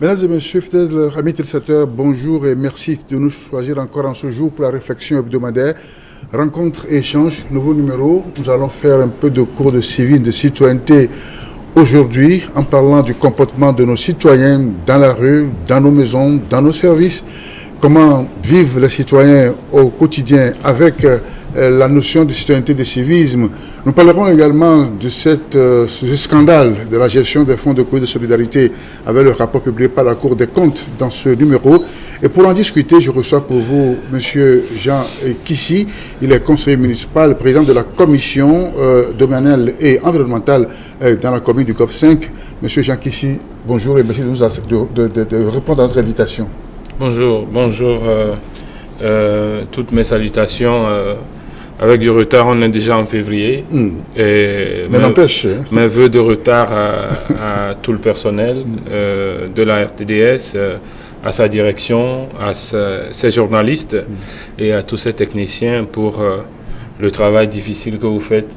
Mesdames et messieurs, fidèles amis téléspectateurs, bonjour et merci de nous choisir encore en ce jour pour la réflexion hebdomadaire. Rencontre et échange, nouveau numéro. Nous allons faire un peu de cours de civisme, de citoyenneté aujourd'hui en parlant du comportement de nos citoyens dans la rue, dans nos maisons, dans nos services. Comment vivent les citoyens au quotidien avec la notion de citoyenneté, de civisme. Nous parlerons également de ce scandale de la gestion des fonds de cohésion de solidarité avec le rapport publié par la Cour des comptes dans ce numéro. Et pour en discuter, je reçois pour vous M. Jean Kissi. Il est conseiller municipal, président de la commission domaniale et environnementale dans la commune du COP 5. M. Jean Kissi, bonjour et merci de répondre à notre invitation. Bonjour, toutes mes salutations. Avec du retard, on est déjà en février. Mais n'empêche. Mes voeux de retard à tout le personnel de la RTDS, à sa direction, à ses journalistes et à tous ces techniciens pour le travail difficile que vous faites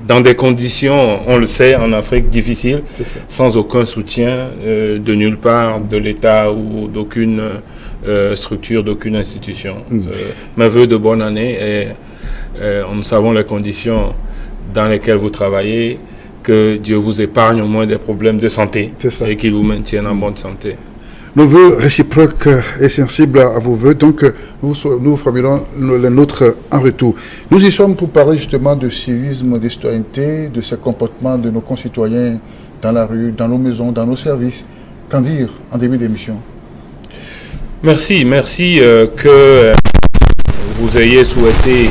dans des conditions, on le sait, en Afrique difficiles, sans aucun soutien de nulle part, de l'État ou d'aucune structure, d'aucune institution. Mes voeux de bonne année et nous savons les conditions dans lesquelles vous travaillez, que Dieu vous épargne au moins des problèmes de santé et qu'il vous maintienne en bonne santé. Nos voeux réciproques et sensibles à vos voeux, donc nous formulons les nôtres en retour. Nous y sommes pour parler justement de civisme, de citoyenneté, de ces comportements de nos concitoyens dans la rue, dans nos maisons, dans nos services. Qu'en dire en début d'émission? Merci que vous ayez souhaité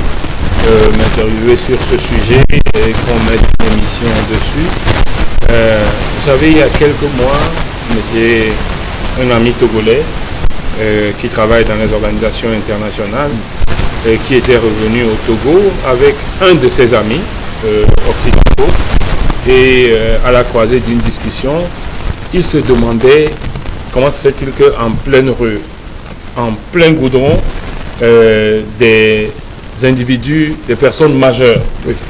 m'interviewer sur ce sujet et qu'on mette une émission dessus. Vous savez, il y a quelques mois, j'étais un ami togolais qui travaille dans les organisations internationales et qui était revenu au Togo avec un de ses amis occidentaux et à la croisée d'une discussion, il se demandait comment se fait-il qu'en pleine rue, en plein goudron, des individus, des personnes majeures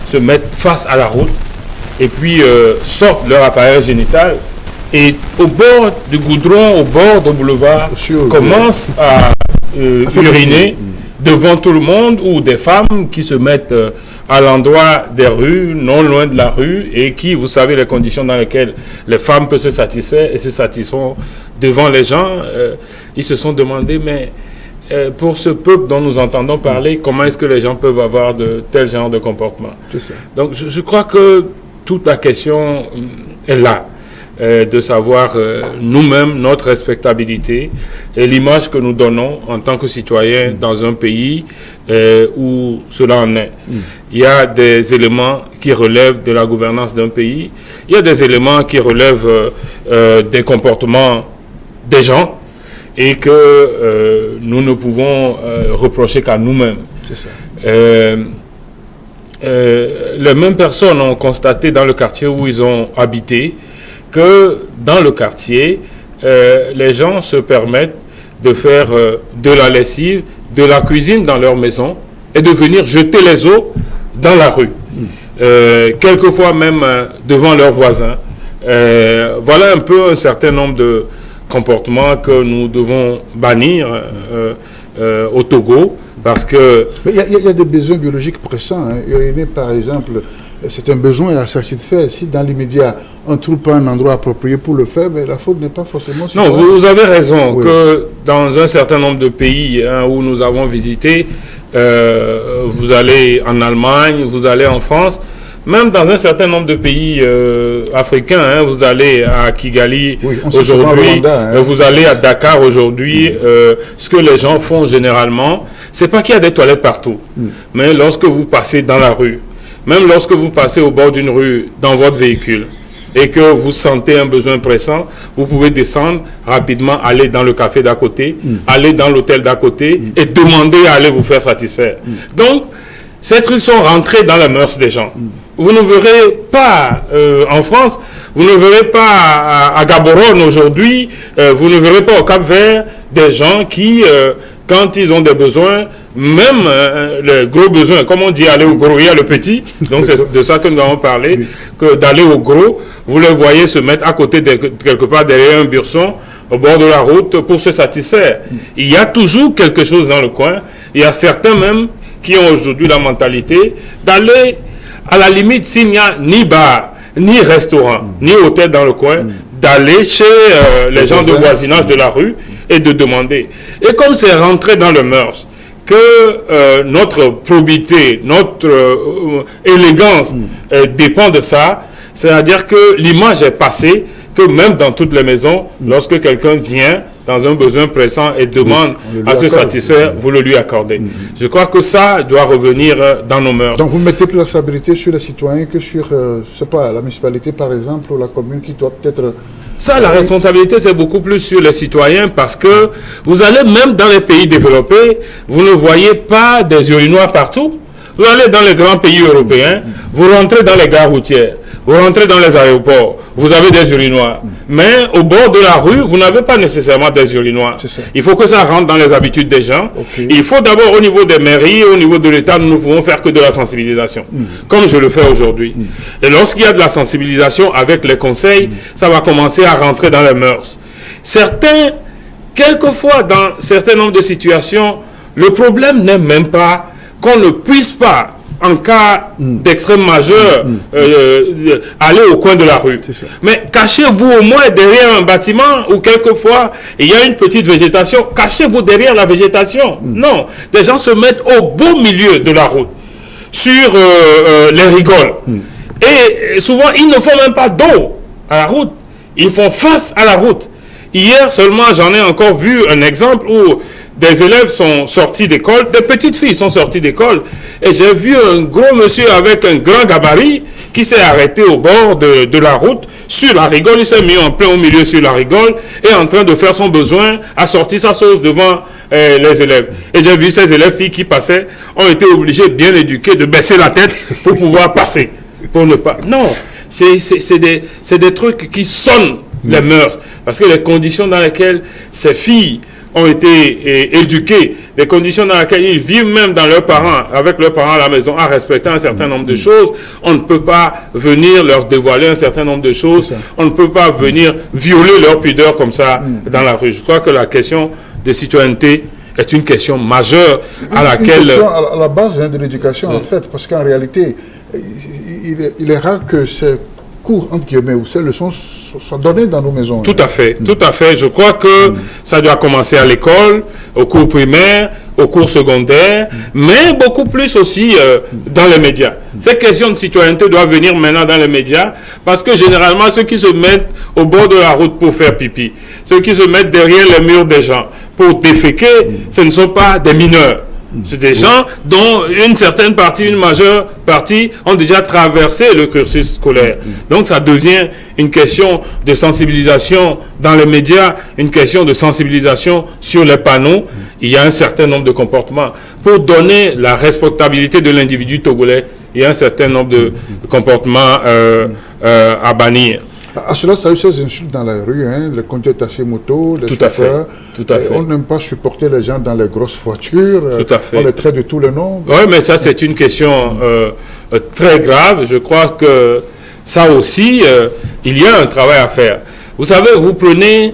se mettent face à la route et puis sortent leur appareil génital et au bord du goudron, au bord du boulevard, commencent à uriner devant tout le monde, ou des femmes qui se mettent à l'endroit des rues, non loin de la rue, et qui, vous savez, les conditions dans lesquelles les femmes peuvent se satisfaire et se satisfont devant les gens. Ils se sont demandé, mais pour ce peuple dont nous entendons parler, comment est-ce que les gens peuvent avoir de tels genres de comportements? Donc je crois que toute la question est là, de savoir nous-mêmes, notre respectabilité et l'image que nous donnons en tant que citoyens dans un pays où cela en est. Il y a des éléments qui relèvent de la gouvernance d'un pays, il y a des éléments qui relèvent des comportements des gens, et que nous ne pouvons reprocher qu'à nous-mêmes. Les mêmes personnes ont constaté dans le quartier où ils ont habité que dans le quartier, les gens se permettent de faire de la lessive, de la cuisine dans leur maison et de venir jeter les eaux dans la rue. Quelquefois même devant leurs voisins. Voilà un peu un certain nombre de comportements que nous devons bannir au Togo, parce que... Mais il y a des besoins biologiques pressants. Uriner, par exemple, c'est un besoin à satisfaire. Si dans l'immédiat, on ne trouve pas un endroit approprié pour le faire, mais la faute n'est pas forcément... Non, vous avez raison, que dans un certain nombre de pays où nous avons visité, vous allez en Allemagne, vous allez en France, même dans un certain nombre de pays africains, vous allez à Kigali aujourd'hui, vous allez à Dakar aujourd'hui, ce que les gens font généralement, c'est pas qu'il y a des toilettes partout, mais lorsque vous passez dans la rue, même lorsque vous passez au bord d'une rue dans votre véhicule et que vous sentez un besoin pressant, vous pouvez descendre rapidement, aller dans le café d'à côté, aller dans l'hôtel d'à côté et demander à aller vous faire satisfaire. Donc, ces trucs sont rentrés dans la mœurs des gens. Vous ne verrez pas en France, vous ne verrez pas à Gaborone aujourd'hui, vous ne verrez pas au Cap-Vert des gens qui, quand ils ont des besoins, même les gros besoins, comme on dit, aller au gros, il y a le petit, donc c'est de ça que nous avons parlé, que d'aller au gros, vous les voyez se mettre à côté, quelque part derrière un buisson, au bord de la route, pour se satisfaire. Il y a toujours quelque chose dans le coin. Il y a certains même qui ont aujourd'hui la mentalité d'aller, à la limite, s'il n'y a ni bar, ni restaurant, ni hôtel dans le coin, d'aller chez les gens de voisinage de la rue et de demander. Et comme c'est rentré dans le mœurs, que notre probité, notre élégance dépend de ça, c'est-à-dire que l'image est passée, que même dans toutes les maisons, lorsque quelqu'un vient dans un besoin pressant et demande à se satisfaire, vous le lui accordez. Je crois que ça doit revenir dans nos mœurs. Donc vous mettez plus la responsabilité sur les citoyens que sur, je sais pas, la municipalité par exemple, ou la commune qui doit peut-être... Ça, la responsabilité, c'est beaucoup plus sur les citoyens parce que vous allez même dans les pays développés, vous ne voyez pas des urinoirs partout. Vous allez dans les grands pays européens, vous rentrez dans les gares routières, vous rentrez dans les aéroports, vous avez des urinoirs. Mais au bord de la rue, vous n'avez pas nécessairement des urinoirs. Il faut que ça rentre dans les habitudes des gens. Il faut d'abord, au niveau des mairies, au niveau de l'État, nous ne pouvons faire que de la sensibilisation, comme je le fais aujourd'hui. Et lorsqu'il y a de la sensibilisation avec les conseils, ça va commencer à rentrer dans les mœurs. Certains, quelquefois, dans un certain nombre de situations, le problème n'est même pas qu'on ne puisse pas, en cas d'extrême majeur, aller au coin de la rue. Mais cachez-vous au moins derrière un bâtiment où quelquefois il y a une petite végétation. Cachez-vous derrière la végétation. Non, des gens se mettent au beau milieu de la route, sur les rigoles. Et souvent, ils ne font même pas dos à la route. Ils font face à la route. Hier seulement, j'en ai encore vu un exemple où des élèves sont sortis d'école, des petites filles sont sorties d'école, et j'ai vu un gros monsieur avec un grand gabarit qui s'est arrêté au bord de la route, sur la rigole, il s'est mis en plein au milieu sur la rigole, et en train de faire son besoin, a sorti sa sauce devant les élèves. Et j'ai vu ces élèves filles qui passaient, ont été obligés, bien éduqués, de baisser la tête pour pouvoir passer. Pour ne pas... Non, c'est des trucs qui sonnent les mœurs, parce que les conditions dans lesquelles ces filles ont été éduqués, les conditions dans lesquelles ils vivent même dans leurs parents, avec leurs parents à la maison, à respecter un certain nombre de choses. On ne peut pas venir leur dévoiler un certain nombre de choses. On ne peut pas venir violer leur pudeur comme ça dans la rue. Je crois que la question de citoyenneté est une question majeure à laquelle... Une question à la base de l'éducation, en fait, parce qu'en réalité, il est rare que ces cours, entre guillemets, ou ces leçons soient données dans nos maisons. Tout à fait, tout à fait. Je crois que ça doit commencer à l'école, au cours primaire, au cours secondaire, mais beaucoup plus aussi dans les médias. Cette question de citoyenneté doit venir maintenant dans les médias, parce que généralement, ceux qui se mettent au bord de la route pour faire pipi, ceux qui se mettent derrière les murs des gens pour déféquer, ce ne sont pas des mineurs. C'est des gens dont une certaine partie, une majeure partie, ont déjà traversé le cursus scolaire. Donc ça devient une question de sensibilisation dans les médias, une question de sensibilisation sur les panneaux. Il y a un certain nombre de comportements. Pour donner la respectabilité de l'individu togolais, il y a un certain nombre de comportements à bannir. À cela, ça a eu ces insultes dans la rue, hein, les conducteurs taxis moto, les chauffeurs. Tout à fait. On n'aime pas supporter les gens dans les grosses voitures. Tout à fait. On les traite de tous les noms. Oui, mais ça, c'est une question très grave. Je crois que ça aussi, il y a un travail à faire. Vous savez, vous prenez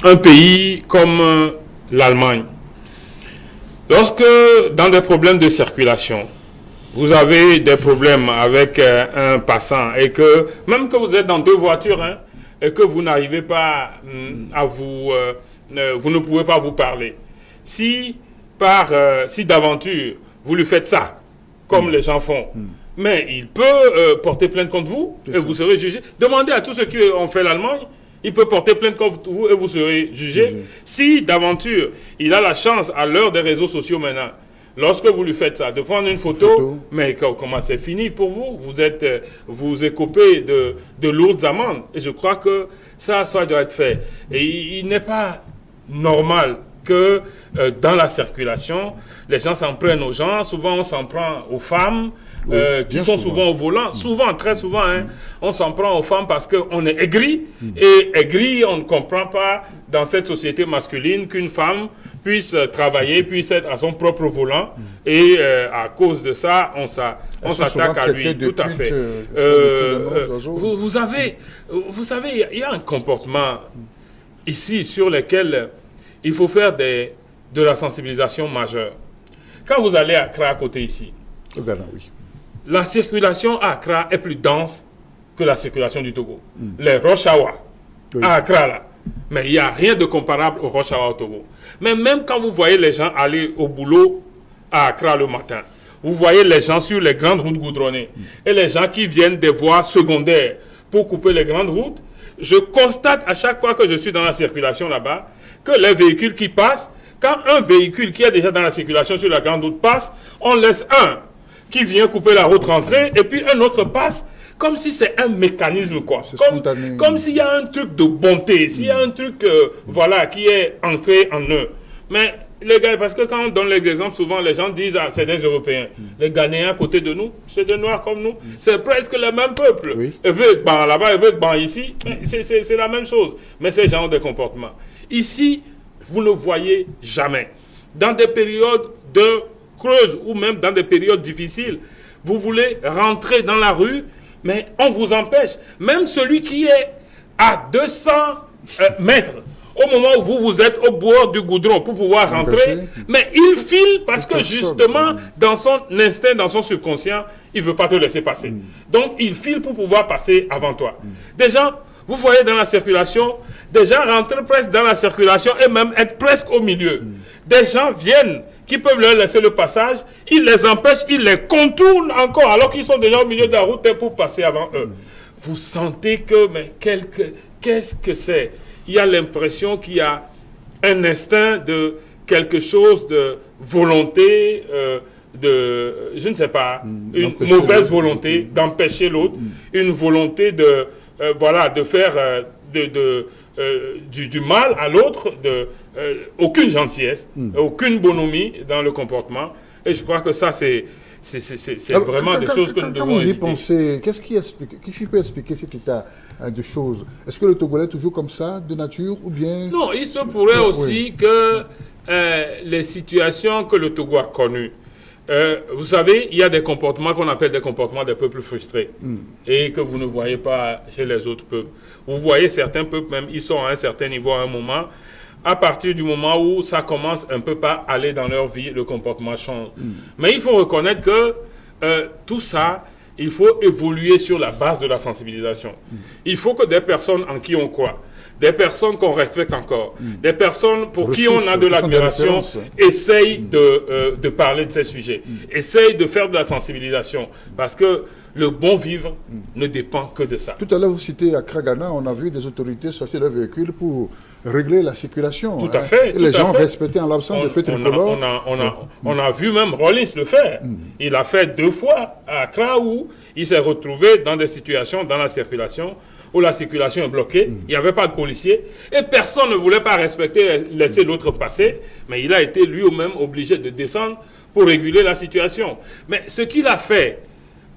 un pays comme l'Allemagne. Lorsque, dans des problèmes de circulation, vous avez des problèmes avec un passant et que, même que vous êtes dans deux voitures, hein, et que vous n'arrivez pas à vous ne pouvez pas vous parler. Si d'aventure, vous lui faites ça, comme les gens font, mais il peut porter plainte contre vous et vous serez jugé. Demandez à tous ceux qui ont fait l'Allemagne, il peut porter plainte contre vous et vous serez jugé. Si d'aventure, il a la chance, à l'heure des réseaux sociaux maintenant, lorsque vous lui faites ça, de prendre une photo, mais comment c'est fini pour vous? Vous écopez de lourdes amendes. Et je crois que ça doit être fait. Et il n'est pas normal que dans la circulation, les gens s'en prennent aux gens. Souvent, on s'en prend aux femmes qui sont souvent au volant. Souvent, très souvent, hein, on s'en prend aux femmes parce qu'on est aigri. Et aigri, on ne comprend pas dans cette société masculine qu'une femme puisse travailler, puisse être à son propre volant. Et à cause de ça, on s'attaque à lui. Tout à fait. Vous savez, il y a un comportement ici sur lequel il faut faire de la sensibilisation majeure. Quand vous allez à Accra, à côté ici, la circulation à Accra est plus dense que la circulation du Togo. Les rush hour à Accra, là, mais il n'y a rien de comparable au rush hour au Togo. Mais même quand vous voyez les gens aller au boulot à Accra le matin, vous voyez les gens sur les grandes routes goudronnées et les gens qui viennent des voies secondaires pour couper les grandes routes, je constate à chaque fois que je suis dans la circulation là-bas que les véhicules qui passent, quand un véhicule qui est déjà dans la circulation sur la grande route passe, on laisse un qui vient couper la route rentrer et puis un autre passe comme si c'est un mécanisme, quoi. Comme s'il y a un truc de bonté, s'il y a un truc voilà, qui est ancré en eux. Mais les gars, parce que quand on donne l'exemple, souvent les gens disent ah, c'est des Européens. Les Ghanéens à côté de nous, c'est des Noirs comme nous. C'est presque le même peuple. Ils veulent être ban là-bas, ils veulent être ban ici. C'est la même chose. Mais ces gens ont des comportements. Ici, vous ne voyez jamais. Dans des périodes de creuse ou même dans des périodes difficiles, vous voulez rentrer dans la rue, mais on vous empêche. Même celui qui est à 200 mètres, au moment où vous êtes au bord du goudron pour pouvoir rentrer, mais il file parce que justement, dans son instinct, dans son subconscient, il ne veut pas te laisser passer. Donc, il file pour pouvoir passer avant toi. Des gens, vous voyez dans la circulation, des gens rentrent presque dans la circulation et même être presque au milieu. Des gens viennent qui peuvent leur laisser le passage, ils les empêchent, ils les contournent encore alors qu'ils sont déjà au milieu de la route pour passer avant eux. Vous sentez que, mais qu'est-ce que c'est? Il y a l'impression qu'il y a un instinct de quelque chose de volonté, je ne sais pas, une mauvaise volonté d'empêcher l'autre, une volonté de, voilà, de faire du mal à l'autre, aucune gentillesse, aucune bonhomie dans le comportement. Et je crois que ça, c'est vraiment des choses que nous devons éviter. Quand vous y pensez, qu'est-ce qui peut expliquer cet état de choses? Est-ce que le Togolais est toujours comme ça, de nature, ou bien... Non, il se pourrait aussi que les situations que le Togo a connues, vous savez, il y a des comportements qu'on appelle des comportements des peuples frustrés et que vous ne voyez pas chez les autres peuples. Vous voyez certains peuples, même, ils sont à un certain niveau à un moment. À partir du moment où ça commence un peu pas à aller dans leur vie, le comportement change. Mais il faut reconnaître que tout ça, il faut évoluer sur la base de la sensibilisation. Il faut que des personnes en qui on croit, des personnes qu'on respecte encore, des personnes pour qui on a de l'admiration, essayent de parler de ces sujets, essayent de faire de la sensibilisation. Parce que le bon vivre ne dépend que de ça. Tout à l'heure, vous citez à Kragana, on a vu des autorités sortir leur véhicule pour régler la circulation. Tout à fait. Et les gens respectaient en l'absence de feux tricolores. On a vu même Rollins le faire. Il a fait 2 fois à Accra où il s'est retrouvé dans des situations dans la circulation où la circulation est bloquée, il n'y avait pas de policiers, et personne ne voulait pas respecter, laisser l'autre passer, mais il a été lui-même obligé de descendre pour réguler la situation. Mais ce qu'il a fait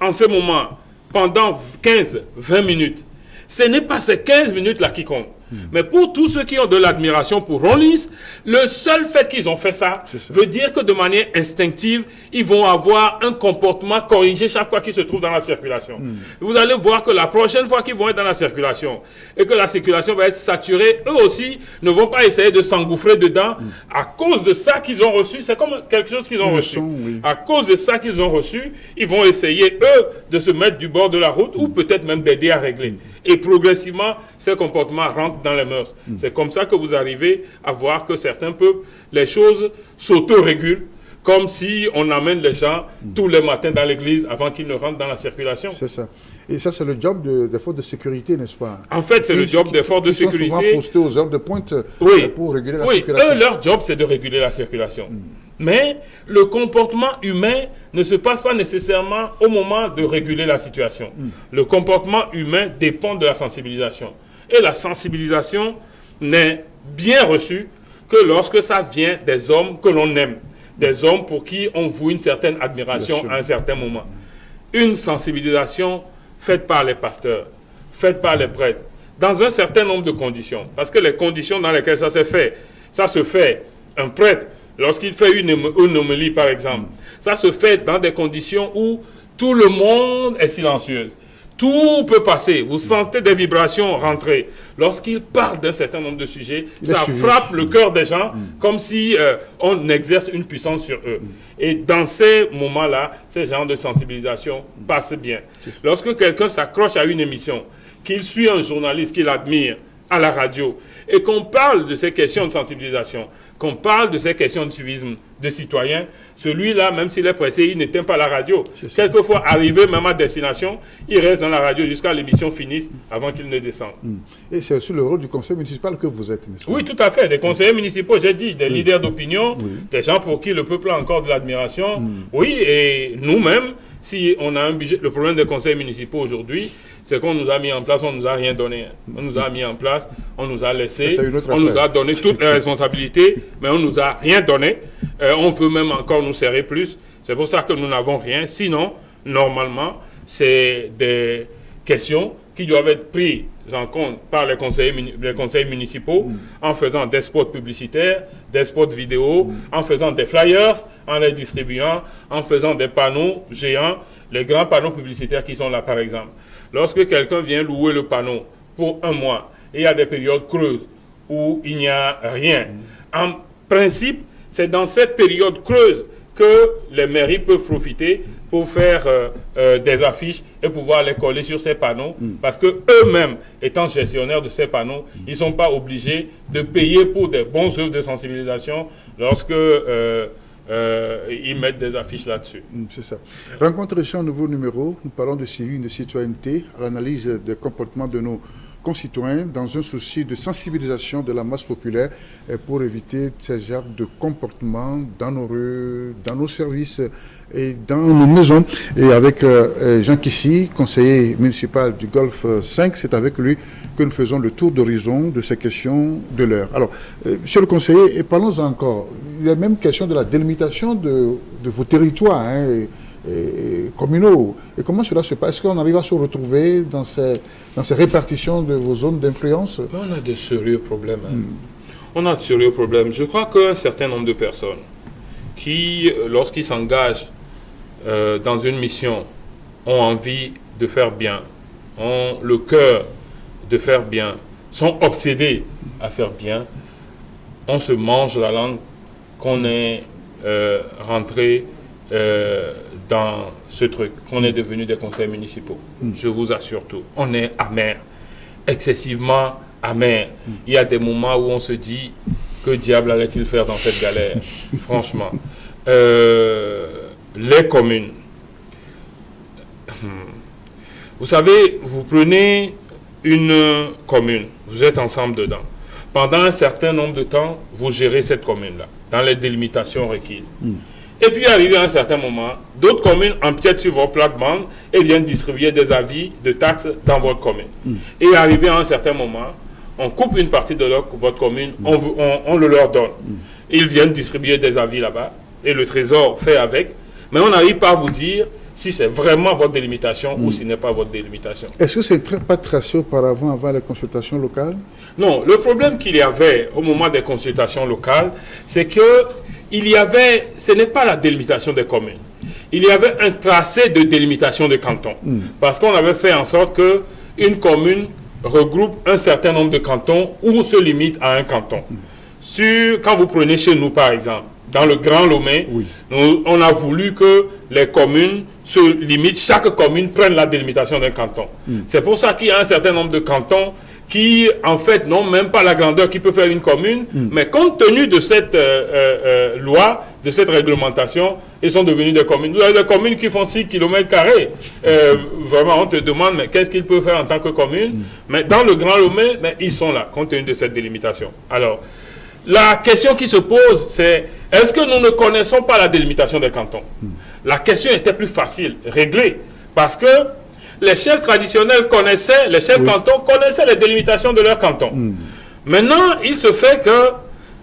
en ce moment, pendant 15-20 minutes, ce n'est pas ces 15 minutes-là qui comptent. Mais pour tous ceux qui ont de l'admiration pour Rollins, le seul fait qu'ils ont fait ça veut dire que de manière instinctive, ils vont avoir un comportement corrigé chaque fois qu'ils se trouvent dans la circulation. Vous allez voir que la prochaine fois qu'ils vont être dans la circulation et que la circulation va être saturée, eux aussi ne vont pas essayer de s'engouffrer dedans à cause de ça qu'ils ont reçu. C'est comme quelque chose qu'ils ont reçu. À cause de ça qu'ils ont reçu, ils vont essayer, eux, de se mettre du bord de la route ou peut-être même d'aider à régler. Et progressivement, ces comportements rentrent dans les mœurs. C'est comme ça que vous arrivez à voir que certains peuples, les choses s'auto-régulent, comme si on amène les gens tous les matins dans l'église avant qu'ils ne rentrent dans la circulation. C'est ça. Et ça, c'est le job des forces de sécurité, n'est-ce pas? En fait, c'est le job des forces de sécurité. Ils sont souvent postés aux heures de pointe pour réguler la circulation. Oui, leur job, c'est de réguler la circulation. Mais le comportement humain ne se passe pas nécessairement au moment de réguler la situation. Le comportement humain dépend de la sensibilisation. Et la sensibilisation n'est bien reçue que lorsque ça vient des hommes que l'on aime, des hommes pour qui on voue une certaine admiration à un certain moment. Une sensibilisation faite par les pasteurs, faite par les prêtres, dans un certain nombre de conditions. Parce que les conditions dans lesquelles ça se fait, un prêtre, lorsqu'il fait une homélie, par exemple, ça se fait dans des conditions où tout le monde est silencieux. Tout peut passer. Vous sentez des vibrations rentrer. Lorsqu'il parle d'un certain nombre de sujets, ça frappe le cœur des gens comme si on exerce une puissance sur eux. Et dans ces moments-là, ces genres de sensibilisation passent bien. Lorsque quelqu'un s'accroche à une émission, qu'il suit un journaliste qu'il admire à la radio, et qu'on parle de ces questions de sensibilisation, qu'on parle de ces questions de civisme, de citoyens, celui-là, même s'il est pressé, il n'éteint pas la radio. Quelquefois, arrivé même à destination, il reste dans la radio jusqu'à l'émission finisse avant qu'il ne descende. Et c'est aussi le rôle du conseil municipal que vous êtes, n'est-ce pas? Oui, tout à fait. Des conseillers municipaux, j'ai dit, des leaders d'opinion, des gens pour qui le peuple a encore de l'admiration. Oui, et nous-mêmes, si on a un budget, le problème des conseils municipaux aujourd'hui, c'est qu'on nous a mis en place, on ne nous a rien donné. On nous a mis en place, on nous a laissé, on nous a donné toutes les responsabilités, mais on ne nous a rien donné. On veut même encore nous serrer plus. C'est pour ça que nous n'avons rien. Sinon, normalement, c'est des questions qui doivent être prises en compte par les conseils municipaux en faisant des spots publicitaires, des spots vidéo, en faisant des flyers, en les distribuant, en faisant des panneaux géants, les grands panneaux publicitaires qui sont là par exemple. Lorsque quelqu'un vient louer le panneau pour un mois, et il y a des périodes creuses où il n'y a rien. En principe, c'est dans cette période creuse que les mairies peuvent profiter pour faire des affiches et pouvoir les coller sur ces panneaux. Parce que eux-mêmes, étant gestionnaires de ces panneaux, ils ne sont pas obligés de payer pour des bons œuvres de sensibilisation lorsque ils mettent des affiches là-dessus. C'est ça. Rencontre Échange, un nouveau numéro. Nous parlons de civisme, de citoyenneté, à l'analyse des comportements de nos concitoyens dans un souci de sensibilisation de la masse populaire pour éviter ces genres de comportements dans nos rues, dans nos services et dans nos maisons. Et avec Jean Kissy, conseiller municipal du Golfe 5, c'est avec lui que nous faisons le tour d'horizon de ces questions de l'heure. Alors, monsieur le conseiller, et parlons encore. Il y a même question de la délimitation de vos territoires communaux. Et comment cela se passe? Est-ce qu'on arrive à se retrouver dans ces répartitions de vos zones d'influence? On a de sérieux problèmes. On a de sérieux problèmes. Je crois qu'un certain nombre de personnes qui, lorsqu'ils s'engagent dans une mission, ont envie de faire bien, ont le cœur de faire bien, sont obsédés à faire bien, on se mange la langue qu'on est rentré dans ce truc, qu'on est devenu des conseils municipaux. Je vous assure tout. On est amer, excessivement amer. Il y a des moments où on se dit, que diable allait-il faire dans cette galère? Franchement. Les communes. Vous savez, vous prenez une commune, vous êtes ensemble dedans. Pendant un certain nombre de temps, vous gérez cette commune-là, dans les délimitations requises. Et puis, arrivé à un certain moment, d'autres communes empiètent sur vos plates-bandes et viennent distribuer des avis de taxes dans votre commune. Et arrivé à un certain moment, on coupe une partie de votre commune, on le leur donne. Ils viennent distribuer des avis là-bas, et le Trésor fait avec, mais on n'arrive pas à vous dire si c'est vraiment votre délimitation ou si ce n'est pas votre délimitation. Est-ce que c'est pas tracé auparavant, avant les consultations locales? Non, le problème qu'il y avait au moment des consultations locales, c'est que ce n'est pas la délimitation des communes. Il y avait un tracé de délimitation de cantons. Parce qu'on avait fait en sorte qu'une commune regroupe un certain nombre de cantons ou se limite à un canton. Quand vous prenez chez nous, par exemple, dans le Grand Lomé, on a voulu que les communes se limitent, chaque commune prenne la délimitation d'un canton. C'est pour ça qu'il y a un certain nombre de cantons qui, en fait, n'ont même pas la grandeur qui peut faire une commune, mais compte tenu de cette loi, de cette réglementation, ils sont devenus des communes. Vous avez des communes qui font 6 km². Vraiment, on te demande, mais qu'est-ce qu'ils peuvent faire en tant que commune? Mais dans le Grand Lomé, mais ils sont là, compte tenu de cette délimitation. Alors, la question qui se pose, c'est est-ce que nous ne connaissons pas la délimitation des cantons? La question était plus facile, réglée, parce que les chefs traditionnels connaissaient, les chefs cantons connaissaient les délimitations de leur canton. Maintenant, il se fait que,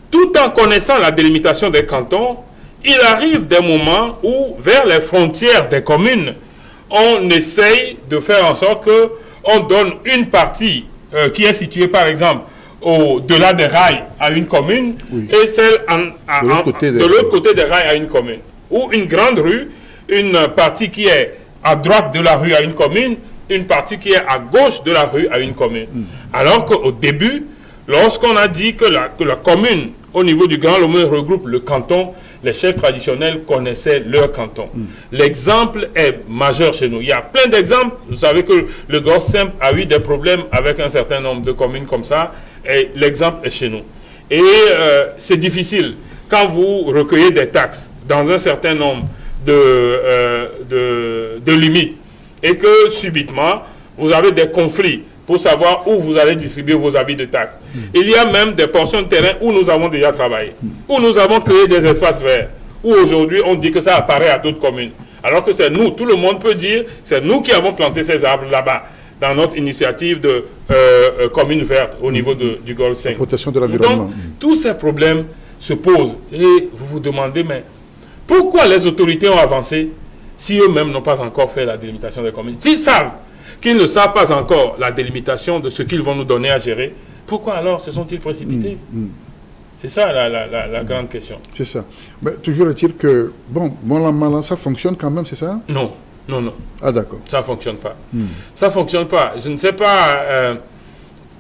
tout en connaissant la délimitation des cantons, il arrive des moments où, vers les frontières des communes, on essaye de faire en sorte qu'on donne une partie qui est située, par exemple, au-delà des rails à une commune, et celle de l'autre côté des rails à une commune. Ou une grande rue, une partie qui est à droite de la rue à une commune, une partie qui est à gauche de la rue à une commune. Alors qu'au début, lorsqu'on a dit que la commune, au niveau du Grand Lomé, regroupe le canton, les chefs traditionnels connaissaient leur canton. L'exemple est majeur chez nous. Il y a plein d'exemples. Vous savez que le Golfe simple a eu des problèmes avec un certain nombre de communes comme ça, et l'exemple est chez nous. Et c'est difficile quand vous recueillez des taxes dans un certain nombre de limites et que subitement vous avez des conflits pour savoir où vous allez distribuer vos avis de taxes. Il y a même des portions de terrain où nous avons déjà travaillé, où nous avons créé des espaces verts, où aujourd'hui on dit que ça apparaît à d'autres communes. Alors que c'est nous, tout le monde peut dire, c'est nous qui avons planté ces arbres là-bas, dans notre initiative de commune verte au niveau du Golfe 5. Protection de l'environnement. Donc, tous ces problèmes se posent et vous vous demandez, mais pourquoi les autorités ont avancé si eux-mêmes n'ont pas encore fait la délimitation des communes? S'ils savent qu'ils ne savent pas encore la délimitation de ce qu'ils vont nous donner à gérer, pourquoi alors se sont-ils précipités? C'est ça la grande question. C'est ça. Mais toujours est-il que, bon, ça fonctionne quand même, c'est ça? Non. Ah d'accord. Ça ne fonctionne pas. Ça ne fonctionne pas. Je ne sais pas,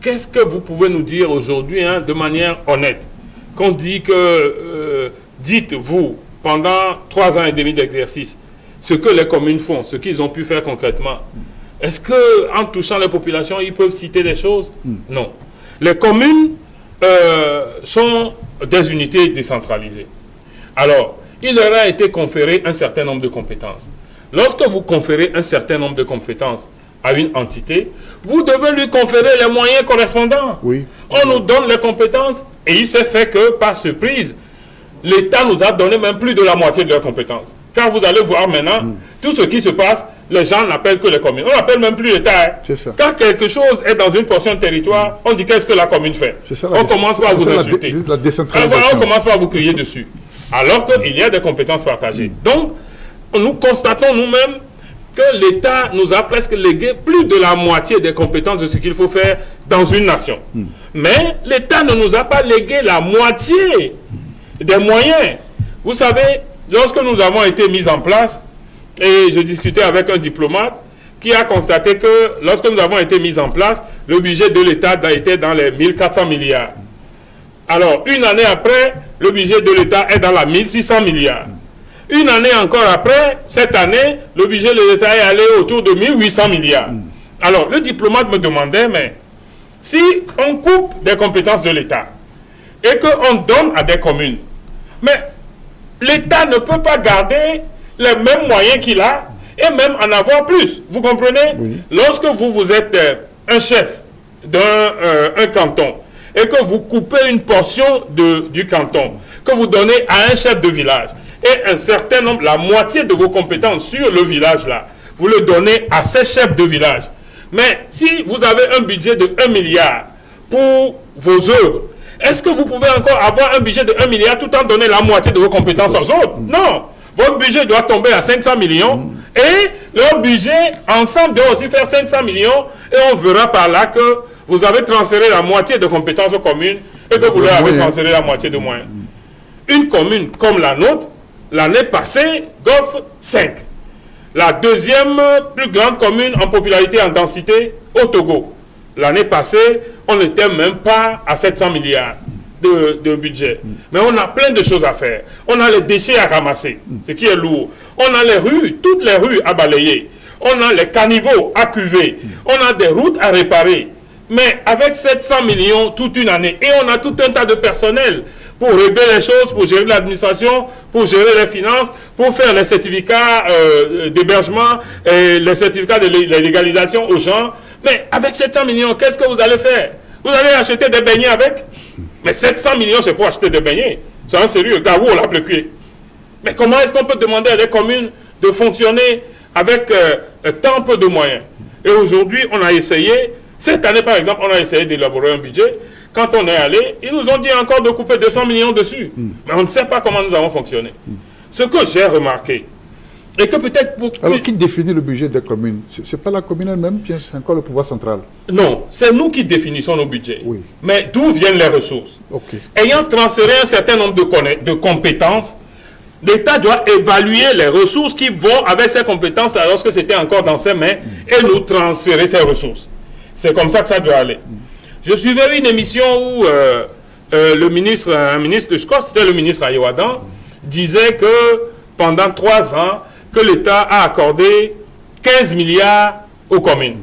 qu'est-ce que vous pouvez nous dire aujourd'hui, hein, de manière honnête, qu'on dit que, dites-vous, pendant 3 ans et demi d'exercice, ce que les communes font, ce qu'ils ont pu faire concrètement. Est-ce qu'en touchant les populations, ils peuvent citer des choses? Non. Les communes sont des unités décentralisées. Alors, il leur a été conféré un certain nombre de compétences. Lorsque vous conférez un certain nombre de compétences à une entité, vous devez lui conférer les moyens correspondants. Oui. On nous donne les compétences et il s'est fait que, par surprise, l'État nous a donné même plus de la moitié de leurs compétences. Car vous allez voir maintenant, tout ce qui se passe, les gens n'appellent que les communes. On n'appelle même plus l'État. Hein. C'est ça. Quand quelque chose est dans une portion de territoire, on dit qu'est-ce que la commune fait. Ça, on commence par vous insulter. La décentralisation. Alors, on commence par vous crier dessus. Alors qu'il y a des compétences partagées. Donc, nous constatons nous-mêmes que l'État nous a presque légué plus de la moitié des compétences de ce qu'il faut faire dans une nation. Mais l'État ne nous a pas légué la moitié des moyens. Vous savez, lorsque nous avons été mis en place, et je discutais avec un diplomate qui a constaté que lorsque nous avons été mis en place, le budget de l'État était dans les 1400 milliards. Alors, une année après, le budget de l'État est dans la 1600 milliards. Une année encore après, cette année, le budget de l'État est allé autour de 1800 milliards. Alors, le diplomate me demandait, mais si on coupe des compétences de l'État et qu'on donne à des communes, mais l'État ne peut pas garder les mêmes moyens qu'il a et même en avoir plus. Vous comprenez? Oui. Lorsque vous êtes un chef d'un canton et que vous coupez une portion du canton, que vous donnez à un chef de village, et un certain nombre, la moitié de vos compétences sur le village là, vous le donnez à ces chefs de village. Mais si vous avez un budget de 1 milliard pour vos œuvres, est-ce que vous pouvez encore avoir un budget de 1 milliard tout en donnant la moitié de vos compétences aux autres? Non. Votre budget doit tomber à 500 millions et leur budget ensemble doit aussi faire 500 millions et on verra par là que vous avez transféré la moitié de compétences aux communes et que vous leur avez transféré la moitié de moyens. Une commune comme la nôtre, l'année passée, Golfe 5. La deuxième plus grande commune en popularité et en densité au Togo. L'année passée, on n'était même pas à 700 milliards de budget. Mais on a plein de choses à faire. On a les déchets à ramasser, ce qui est lourd. On a les rues, toutes les rues à balayer. On a les caniveaux à cuver. On a des routes à réparer. Mais avec 700 millions toute une année, et on a tout un tas de personnel pour régler les choses, pour gérer l'administration, pour gérer les finances, pour faire les certificats d'hébergement, et les certificats de légalisation aux gens. Mais avec 700 millions, qu'est-ce que vous allez faire? Vous allez acheter des beignets avec? Mais 700 millions, c'est pour acheter des beignets. C'est un sérieux. Garou, on l'a bloqué. Mais comment est-ce qu'on peut demander à des communes de fonctionner avec tant peu de moyens? Et aujourd'hui, on a essayé, cette année par exemple, on a essayé d'élaborer un budget. Quand on est allé, ils nous ont dit encore de couper 200 millions dessus. Mais on ne sait pas comment nous avons fonctionné. Ce que j'ai remarqué, Et que peut-être... Alors, qui définit le budget des communes? Ce n'est pas la commune elle-même, c'est encore le pouvoir central? Non, c'est nous qui définissons nos budgets. Oui. Mais d'où viennent les ressources? Ayant transféré un certain nombre de compétences, l'État doit évaluer les ressources qui vont avec ces compétences-là lorsque c'était encore dans ses mains et nous transférer ces ressources. C'est comme ça que ça doit aller. Je suivais une émission où un ministre, je crois que c'était le ministre Ayoadan, disait que pendant 3 ans, que l'État a accordé 15 milliards aux communes.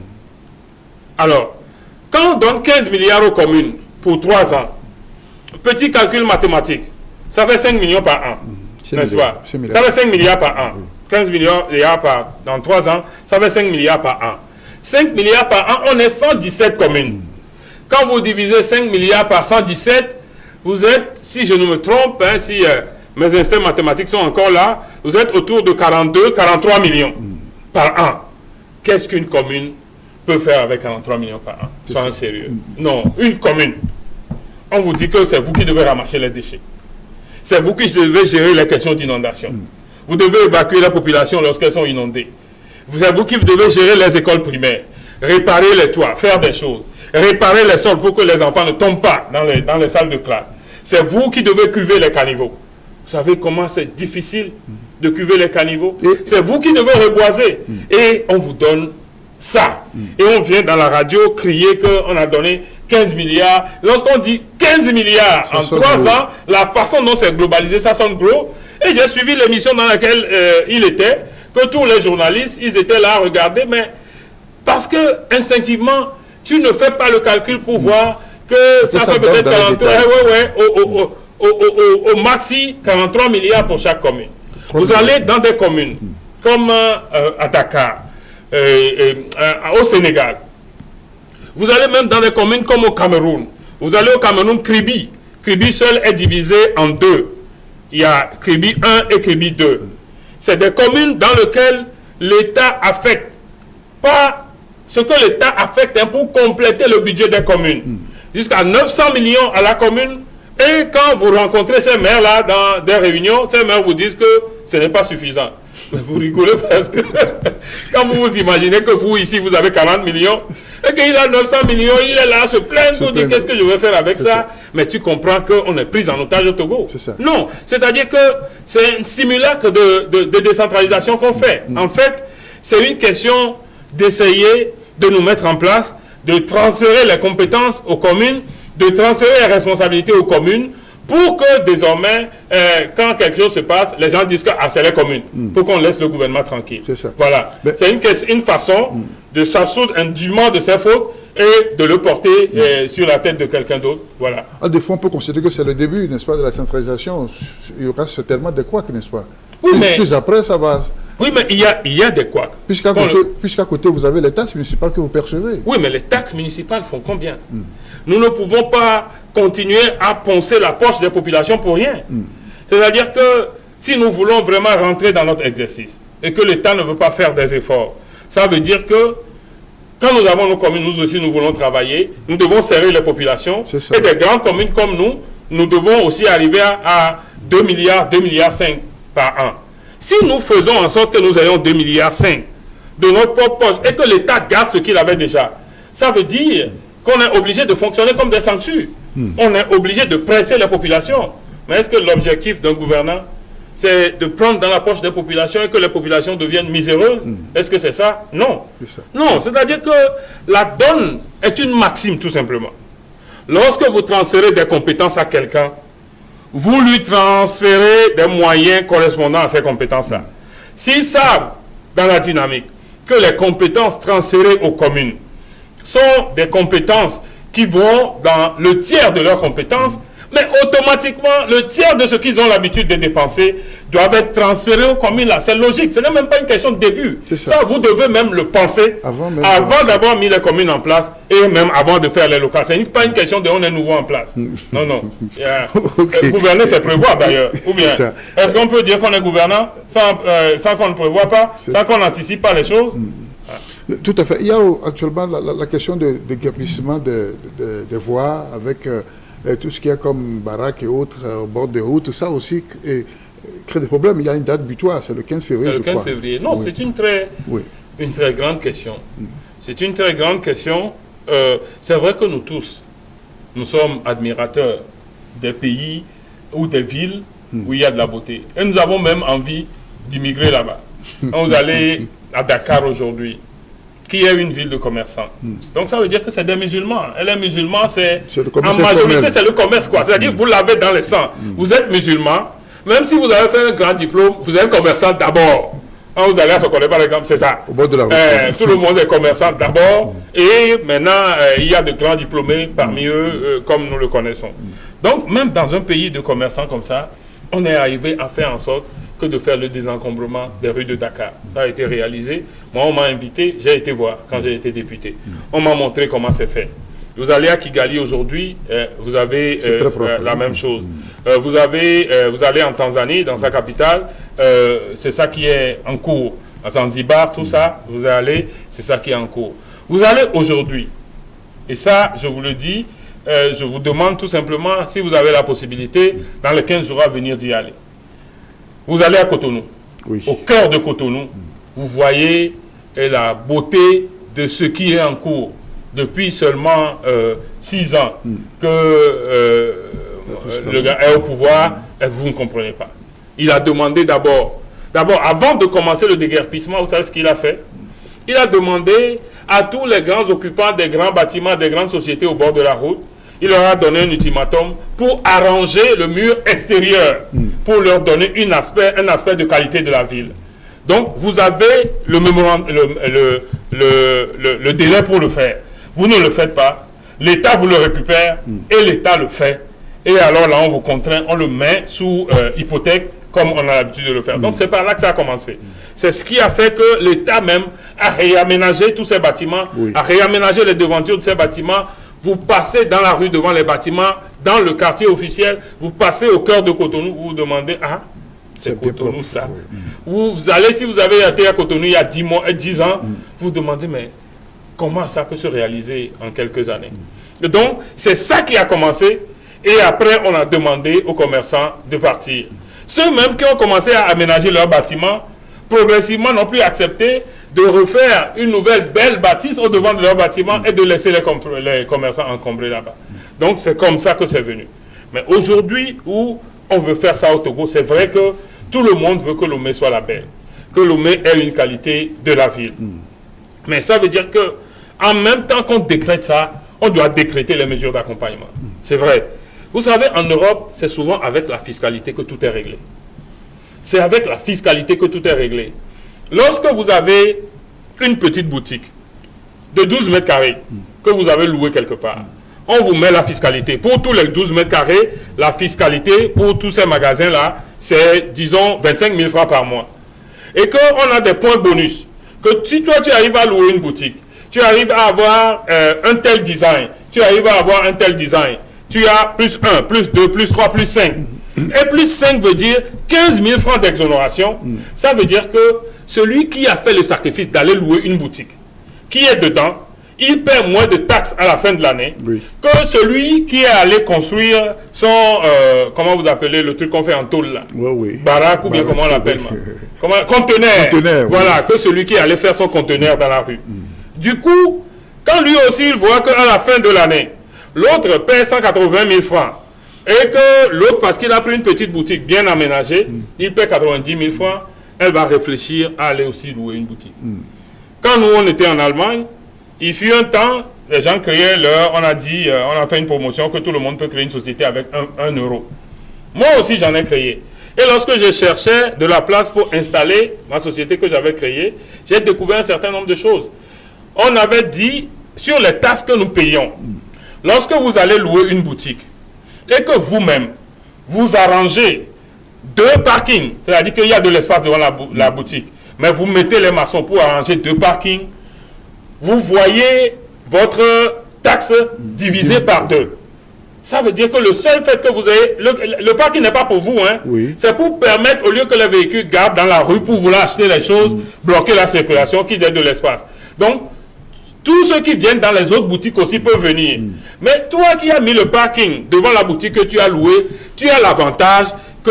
Alors, quand on donne 15 milliards aux communes pour 3 ans, petit calcul mathématique, ça fait 5 millions par an, n'est-ce pas? Ça fait 5 milliards par an. 15 milliards dans 3 ans, ça fait 5 milliards par an. 5 milliards par an, on est 117 communes. Quand vous divisez 5 milliards par 117, vous êtes, si je ne me trompe, hein, si mes instincts mathématiques sont encore là, vous êtes autour de 43 millions par an. Qu'est-ce qu'une commune peut faire avec 43 millions par an? Soyez sérieux. Non, une commune. On vous dit que c'est vous qui devez ramasser les déchets. C'est vous qui devez gérer les questions d'inondation. Vous devez évacuer la population lorsqu'elles sont inondées. C'est vous qui devez gérer les écoles primaires, réparer les toits, faire des choses, réparer les sols pour que les enfants ne tombent pas dans les salles de classe. C'est vous qui devez cuver les caniveaux. Vous savez comment c'est difficile de cuver les caniveaux? C'est vous qui devez reboiser. Et on vous donne ça. Et on vient dans la radio crier qu'on a donné 15 milliards. Lorsqu'on dit 15 milliards ça en 3 ans, la façon dont c'est globalisé, ça sonne gros. Et j'ai suivi l'émission dans laquelle il était, que tous les journalistes, ils étaient là à regarder, mais parce que instinctivement, tu ne fais pas le calcul pour voir que ça fait peut-être 43, au maxi 43 milliards pour chaque commune. Vous allez dans des communes comme à Dakar, au Sénégal. Vous allez même dans des communes comme au Cameroun. Vous allez au Cameroun, Kribi. Kribi seul est divisé en 2. Il y a Kribi 1 et Kribi 2. C'est des communes dans lesquelles l'État affecte pas ce que l'État affecte pour compléter le budget des communes. Jusqu'à 900 millions à la commune. Et quand vous rencontrez ces maires-là dans des réunions, ces maires vous disent que ce n'est pas suffisant. Mais vous rigolez parce que quand vous vous imaginez que vous, ici, vous avez 40 millions et qu'il a 900 millions, il est là à se plaindre pour dire qu'est-ce que je vais faire avec ça. Mais tu comprends qu'on est pris en otage au Togo. Non, c'est-à-dire que c'est un simulacre de décentralisation qu'on fait. En fait, c'est une question d'essayer de nous mettre en place, de transférer les compétences aux communes, de transférer les responsabilités aux communes pour que désormais, quand quelque chose se passe, les gens disent que c'est les communes, pour qu'on laisse le gouvernement tranquille. Voilà. C'est une façon de s'absoudre indûment de ses fautes et de le porter sur la tête de quelqu'un d'autre. Voilà. Des fois, on peut considérer que c'est le début, n'est-ce pas, de la centralisation. Il y aura certainement des couacs, n'est-ce pas? Oui, mais... Plus après, ça va... Oui, mais il y a des couacs. Puisqu'à côté, vous avez les taxes municipales que vous percevez. Oui, mais les taxes municipales font combien? Nous ne pouvons pas continuer à poncer la poche des populations pour rien. C'est-à-dire que si nous voulons vraiment rentrer dans notre exercice et que l'État ne veut pas faire des efforts, ça veut dire que quand nous avons nos communes, nous aussi nous voulons travailler, nous devons serrer les populations. Et des grandes communes comme nous devons aussi arriver à 2 milliards, 2,5 milliards par an. Si nous faisons en sorte que nous ayons 2,5 milliards de notre propre poche et que l'État garde ce qu'il avait déjà, ça veut dire qu'on est obligé de fonctionner comme des sanctuaires. On est obligé de presser la population. Mais est-ce que l'objectif d'un gouvernant, c'est de prendre dans la poche des populations et que les populations deviennent miséreuses? Est-ce que c'est ça? Non. Non, c'est-à-dire que la donne est une maxime, tout simplement. Lorsque vous transférez des compétences à quelqu'un, vous lui transférez des moyens correspondant à ces compétences-là. S'ils savent, dans la dynamique, que les compétences transférées aux communes sont des compétences qui vont dans le tiers de leurs compétences, mais automatiquement, le tiers de ce qu'ils ont l'habitude de dépenser doivent être transférés aux communes. C'est logique, ce n'est même pas une question de début. Ça, vous devez même le penser avant d'avoir mis les communes en place et même avant de faire les locales. Ce n'est pas une question de on est nouveau en place. Non, non. Gouverner, c'est prévoir d'ailleurs. Ou bien, est-ce qu'on peut dire qu'on est gouvernant sans qu'on ne prévoit pas, sans qu'on n'anticipe pas les choses? Tout à fait. Il y a actuellement la question de guérissement des voies avec tout ce qui est comme baraques et autres au bord des routes. Ça aussi crée des problèmes. Il y a une date butoir, c'est le 15 février, je crois. Le 15 février. Non, c'est une très grande question. C'est une très grande question. C'est vrai que nous tous, nous sommes admirateurs des pays ou des villes où il y a de la beauté. Et nous avons même envie d'immigrer là-bas. Vous allez à Dakar aujourd'hui, qui est une ville de commerçants. Donc ça veut dire que c'est des musulmans. Et les musulmans, en majorité, c'est le commerce, quoi. C'est-à-dire que vous l'avez dans le sang. Vous êtes musulman, même si vous avez fait un grand diplôme, vous êtes commerçant d'abord. Quand vous allez à Sokolé, par exemple, c'est ça. Au bord de la route. Tout le monde est commerçant d'abord. Et maintenant, il y a de grands diplômés parmi eux, comme nous le connaissons. Donc, même dans un pays de commerçants comme ça, on est arrivé à faire en sorte que de faire le désencombrement des rues de Dakar. Ça a été réalisé. Moi, on m'a invité, j'ai été voir quand j'ai été député. On m'a montré comment c'est fait. Vous allez à Kigali aujourd'hui, vous avez la même chose. Vous allez en Tanzanie, dans sa capitale, c'est ça qui est en cours. À Zanzibar, tout ça, vous allez, c'est ça qui est en cours. Vous allez aujourd'hui, et ça, je vous le dis, je vous demande tout simplement, si vous avez la possibilité, dans les 15 jours à venir d'y aller. Vous allez à Cotonou, au cœur de Cotonou, vous voyez la beauté de ce qui est en cours. Depuis seulement 6 ans que le gars est au pouvoir, et vous ne comprenez pas. Il a demandé d'abord, avant de commencer le déguerpissement, vous savez ce qu'il a fait? Il a demandé à tous les grands occupants des grands bâtiments, des grandes sociétés au bord de la route, il leur a donné un ultimatum pour arranger le mur extérieur, pour leur donner un aspect de qualité de la ville. Donc, vous avez le délai pour le faire. Vous ne le faites pas, l'État vous le récupère et l'État le fait. Et alors là, on vous contraint, on le met sous hypothèque comme on a l'habitude de le faire. Donc, c'est par là que ça a commencé. C'est ce qui a fait que l'État même a réaménagé tous ces bâtiments, a réaménagé les devantures de ces bâtiments. Vous passez dans la rue devant les bâtiments, dans le quartier officiel, vous passez au cœur de Cotonou, vous vous demandez, ah, c'est Cotonou ça. Vous allez, si vous avez été à Cotonou il y a 10 ans, vous vous demandez, mais comment ça peut se réaliser en quelques années? Donc, c'est ça qui a commencé. Et après, on a demandé aux commerçants de partir. Ceux-mêmes qui ont commencé à aménager leurs bâtiments, progressivement n'ont plus accepté de refaire une nouvelle belle bâtisse au devant de leurs bâtiments et de laisser les commerçants encombrer là-bas. Donc, c'est comme ça que c'est venu. Mais aujourd'hui, où on veut faire ça au Togo, c'est vrai que tout le monde veut que Lomé soit la belle, que Lomé ait une qualité de la ville. Mais ça veut dire que en même temps qu'on décrète ça, on doit décréter les mesures d'accompagnement. C'est vrai. Vous savez, en Europe, c'est souvent avec la fiscalité que tout est réglé. C'est avec la fiscalité que tout est réglé. Lorsque vous avez une petite boutique de 12 mètres carrés que vous avez louée quelque part, on vous met la fiscalité. Pour tous les 12 mètres carrés, la fiscalité pour tous ces magasins-là, c'est, disons, 25 000 francs par mois. Et qu'on a des points bonus. Que si toi, tu arrives à louer une boutique, tu arrives à avoir un tel design, tu arrives à avoir un tel design, tu as plus 1, plus 2, plus 3, plus 5. Et plus 5 veut dire 15 000 francs d'exonération. Ça veut dire que celui qui a fait le sacrifice d'aller louer une boutique, qui est dedans, il paie moins de taxes à la fin de l'année que celui qui est allé construire son, comment vous appelez le truc qu'on fait en tôle là, baraque ou bien comment on l'appelle, conteneur, voilà, que celui qui est allé faire son conteneur dans la rue. Du coup, quand lui aussi il voit qu'à la fin de l'année, l'autre paie 180 000 francs, et que l'autre, parce qu'il a pris une petite boutique bien aménagée, il paie 90 000 francs, elle va réfléchir à aller aussi louer une boutique. Quand nous, on était en Allemagne, il fut un temps, les gens créaient on a dit, on a fait une promotion que tout le monde peut créer une société avec 1 euro. Moi aussi, j'en ai créé. Et lorsque je cherchais de la place pour installer ma société que j'avais créée, j'ai découvert un certain nombre de choses. On avait dit, sur les taxes que nous payons, lorsque vous allez louer une boutique, et que vous-même, vous arrangez 2 parkings, c'est-à-dire qu'il y a de l'espace devant la boutique, mais vous mettez les maçons pour arranger 2 parkings, vous voyez votre taxe divisée par 2. Ça veut dire que le seul fait que vous ayez... Le parking n'est pas pour vous, hein. C'est pour permettre, au lieu que les véhicules gardent dans la rue pour vouloir acheter les choses, bloquer la circulation, qu'ils aient de l'espace. Donc, tous ceux qui viennent dans les autres boutiques aussi peuvent venir. Mais toi qui as mis le parking devant la boutique que tu as louée, tu as l'avantage que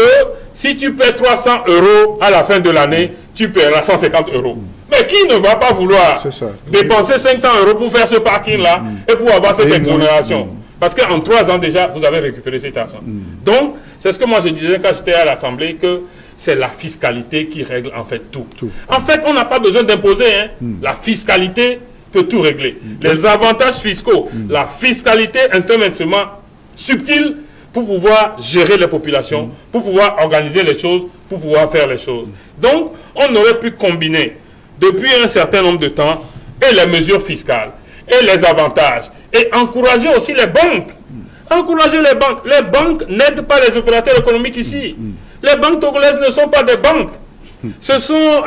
si tu paies 300 € à la fin de l'année, tu paieras 150 €. Mais qui ne va pas vouloir dépenser 500 € pour faire ce parking-là et pour avoir cette exonération? Parce qu'en 3 ans déjà, vous avez récupéré cet argent. Donc, c'est ce que moi je disais quand j'étais à l'Assemblée, que c'est la fiscalité qui règle en fait tout. En fait, on n'a pas besoin d'imposer. La fiscalité peut tout régler. Les avantages fiscaux, la fiscalité est un instrument subtil pour pouvoir gérer les populations, pour pouvoir organiser les choses, pour pouvoir faire les choses. Donc, on aurait pu combiner depuis un certain nombre de temps et les mesures fiscales et les avantages et encourager aussi les banques. Encourager les banques. Les banques n'aident pas les opérateurs économiques ici. Les banques togolaises ne sont pas des banques. Ce sont,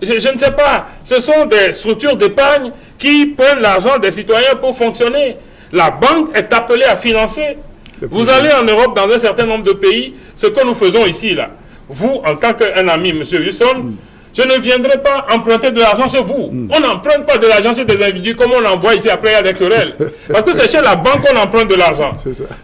je ne sais pas, ce sont des structures d'épargne qui prennent l'argent des citoyens pour fonctionner. La banque est appelée à financer. Vous allez en Europe, dans un certain nombre de pays, ce que nous faisons ici, là. Vous, en tant qu'un ami, M. Husson, je ne viendrai pas emprunter de l'argent chez vous. On n'emprunte pas de l'argent chez des individus comme on l'envoie ici, après il y a des querelles. Parce que c'est chez la banque qu'on emprunte de l'argent.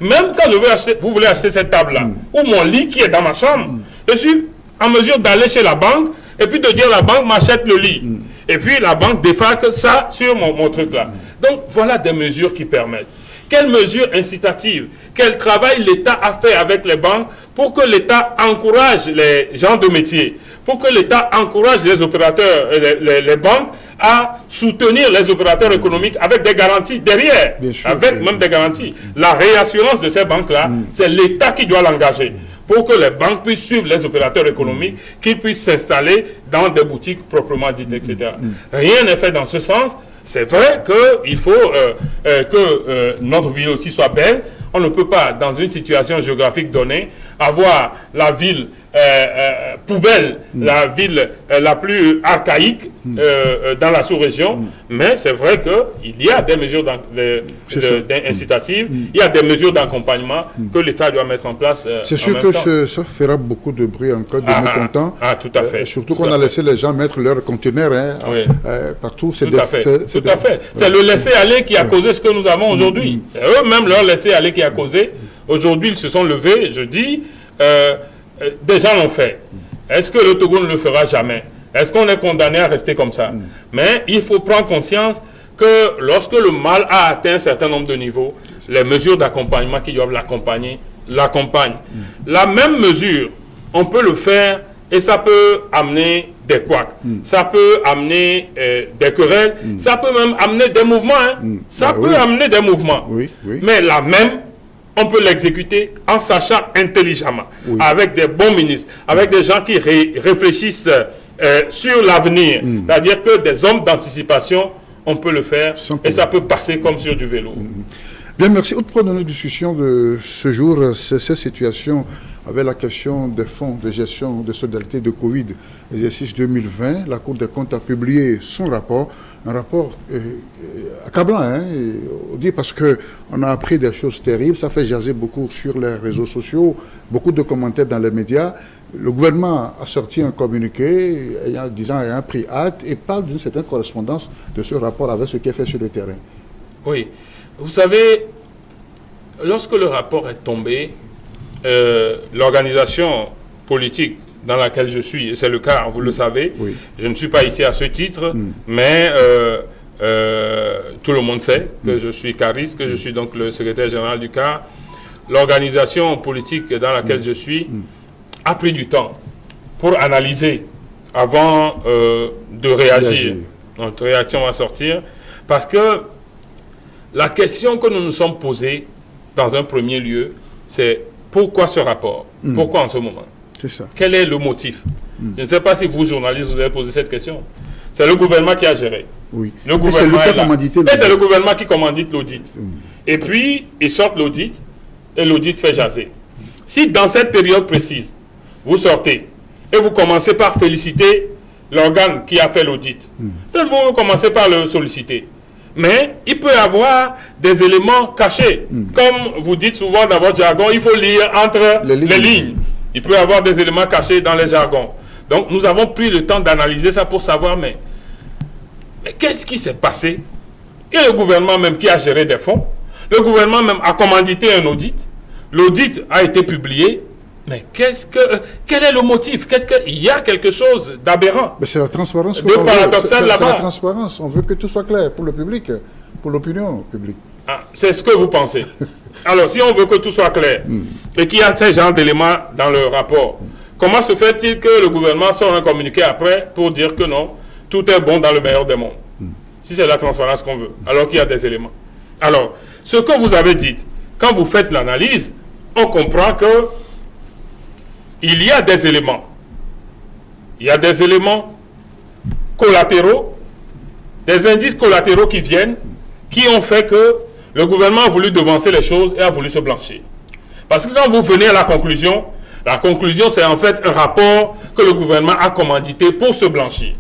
Même quand je veux acheter, vous voulez acheter cette table-là, ou mon lit qui est dans ma chambre, je suis en mesure d'aller chez la banque et puis de dire la banque m'achète le lit. Et puis la banque défalque ça sur mon truc-là. Donc voilà des mesures qui permettent. Quelles mesures incitatives, quel travail l'État a fait avec les banques pour que l'État encourage les gens de métier, pour que l'État encourage les opérateurs, les banques à soutenir les opérateurs économiques avec des garanties derrière, même des garanties. La réassurance de ces banques-là, c'est l'État qui doit l'engager pour que les banques puissent suivre les opérateurs économiques, qu'ils puissent s'installer dans des boutiques proprement dites, etc. Rien n'est fait dans ce sens. C'est vrai qu'il faut que notre ville aussi soit belle. On ne peut pas, dans une situation géographique donnée, avoir la ville poubelle, la ville la plus archaïque dans la sous-région. Mais c'est vrai qu'il y a des mesures incitatives, il y a des mesures d'accompagnement que l'État doit mettre en place. C'est sûr que ça fera beaucoup de bruit en cas de mécontents. Tout à fait. Surtout qu'on a laissé les gens mettre leurs conteneurs partout. Tout à fait. C'est le laisser-aller qui a causé ce que nous avons aujourd'hui. Eux-mêmes, leur laisser-aller qui a causé. Aujourd'hui, ils se sont levés, je dis, des gens l'ont fait. Est-ce que le Togo ne le fera jamais? Est-ce qu'on est condamné à rester comme ça? Mais il faut prendre conscience que lorsque le mal a atteint un certain nombre de niveaux, les mesures d'accompagnement qui doivent l'accompagner, l'accompagnent. La même mesure, on peut le faire et ça peut amener des couacs, ça peut amener des querelles, ça peut même amener des mouvements. Ça peut amener des mouvements. Mais la même, on peut l'exécuter en sachant intelligemment, avec des bons ministres, avec des gens qui réfléchissent sur l'avenir. C'est-à-dire que des hommes d'anticipation, on peut le faire et ça peut passer comme sur du vélo. Bien, merci. Autre point de notre discussion de ce jour, c'est cette situation avec la question des fonds de gestion de solidarité de Covid, exercice 2020. La Cour des comptes a publié son rapport, un rapport accablant, on dit, parce qu'on a appris des choses terribles. Ça fait jaser beaucoup sur les réseaux sociaux, beaucoup de commentaires dans les médias. Le gouvernement a sorti un communiqué ayant pris acte et parle d'une certaine correspondance de ce rapport avec ce qui est fait sur le terrain. Oui. Vous savez, lorsque le rapport est tombé, l'organisation politique dans laquelle je suis, et c'est le cas, vous le savez, je ne suis pas ici à ce titre, mais tout le monde sait que je suis cariste, que je suis donc le secrétaire général du CAR. L'organisation politique dans laquelle je suis a pris du temps pour analyser avant de réagir. Notre réaction va sortir parce que la question que nous nous sommes posée dans un premier lieu, c'est pourquoi ce rapport? Pourquoi en ce moment? C'est ça. Quel est le motif? Je ne sais pas si vous, journalistes, vous avez posé cette question. C'est le gouvernement qui a géré. Le gouvernement est là. Et c'est le gouvernement qui commandite l'audit. Et puis, ils sortent l'audit et l'audit fait jaser. Si dans cette période précise, vous sortez et vous commencez par féliciter l'organe qui a fait l'audit, peut-être vous commencez par le solliciter. Mais il peut y avoir des éléments cachés. Comme vous dites souvent dans votre jargon, il faut lire entre les lignes. Il peut y avoir des éléments cachés dans les jargons. Donc nous avons pris le temps d'analyser ça pour savoir, mais qu'est-ce qui s'est passé? Et le gouvernement même qui a géré des fonds, le gouvernement même a commandité un audit. L'audit a été publié. Mais quel est le motif? Il y a quelque chose d'aberrant. Mais c'est la transparence de paradoxal là-bas. C'est la transparence. On veut que tout soit clair pour le public, pour l'opinion publique. Ah, c'est ce que vous pensez. Alors, si on veut que tout soit clair et qu'il y a ce genre d'éléments dans le rapport, comment se fait-il que le gouvernement sort un communiqué après pour dire que non, tout est bon dans le meilleur des mondes? Si c'est la transparence qu'on veut, alors qu'il y a des éléments. Alors, ce que vous avez dit, quand vous faites l'analyse, on comprend que il y a des éléments. Il y a des éléments collatéraux, des indices collatéraux qui viennent, qui ont fait que le gouvernement a voulu devancer les choses et a voulu se blanchir. Parce que quand vous venez à la conclusion c'est en fait un rapport que le gouvernement a commandité pour se blanchir.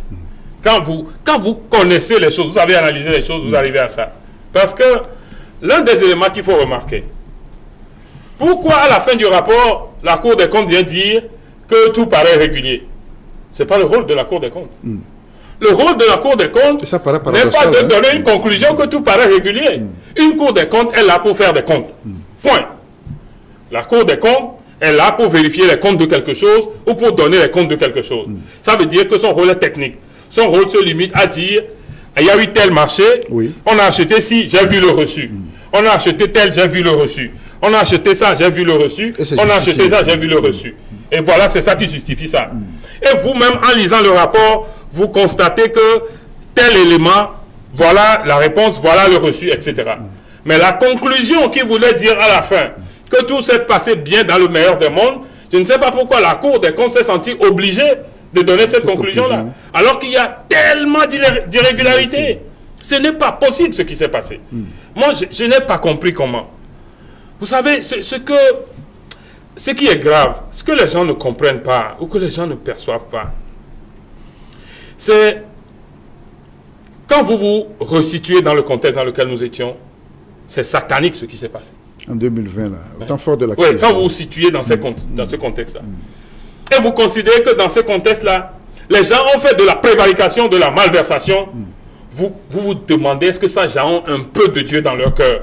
Quand vous connaissez les choses, vous avez analysé les choses, vous arrivez à ça. Parce que l'un des éléments qu'il faut remarquer, pourquoi à la fin du rapport, la Cour des comptes vient dire que tout paraît régulier? Ce n'est pas le rôle de la Cour des comptes. Le rôle de la Cour des comptes n'est pas de donner une conclusion que tout paraît régulier. Une Cour des comptes est là pour faire des comptes. Point. La Cour des comptes est là pour vérifier les comptes de quelque chose ou pour donner les comptes de quelque chose. Ça veut dire que son rôle est technique. Son rôle se limite à dire il y a eu tel marché, on a acheté ci, j'ai vu le reçu. On a acheté tel, j'ai vu le reçu. On a acheté ça, j'ai vu le reçu. On a acheté ça, j'ai vu le reçu. Et voilà, c'est ça qui justifie ça. Et vous-même, en lisant le rapport, vous constatez que tel élément, voilà la réponse, voilà le reçu, etc. Mais la conclusion qu'il voulait dire à la fin, que tout s'est passé bien dans le meilleur des mondes, je ne sais pas pourquoi la Cour des comptes s'est sentie obligée de donner cette conclusion-là. Alors qu'il y a tellement d'irrégularités. Ce n'est pas possible ce qui s'est passé. Moi, je n'ai pas compris comment. Vous savez, ce qui est grave, ce que les gens ne comprennent pas ou que les gens ne perçoivent pas, c'est quand vous vous resituez dans le contexte dans lequel nous étions, c'est satanique ce qui s'est passé. En 2020, là, au temps fort de la crise. Oui, quand vous vous situez dans ce contexte-là. Et vous considérez que dans ce contexte-là, les gens ont fait de la prévarication, de la malversation. Vous vous demandez, est-ce que ça genre un peu de Dieu dans leur cœur?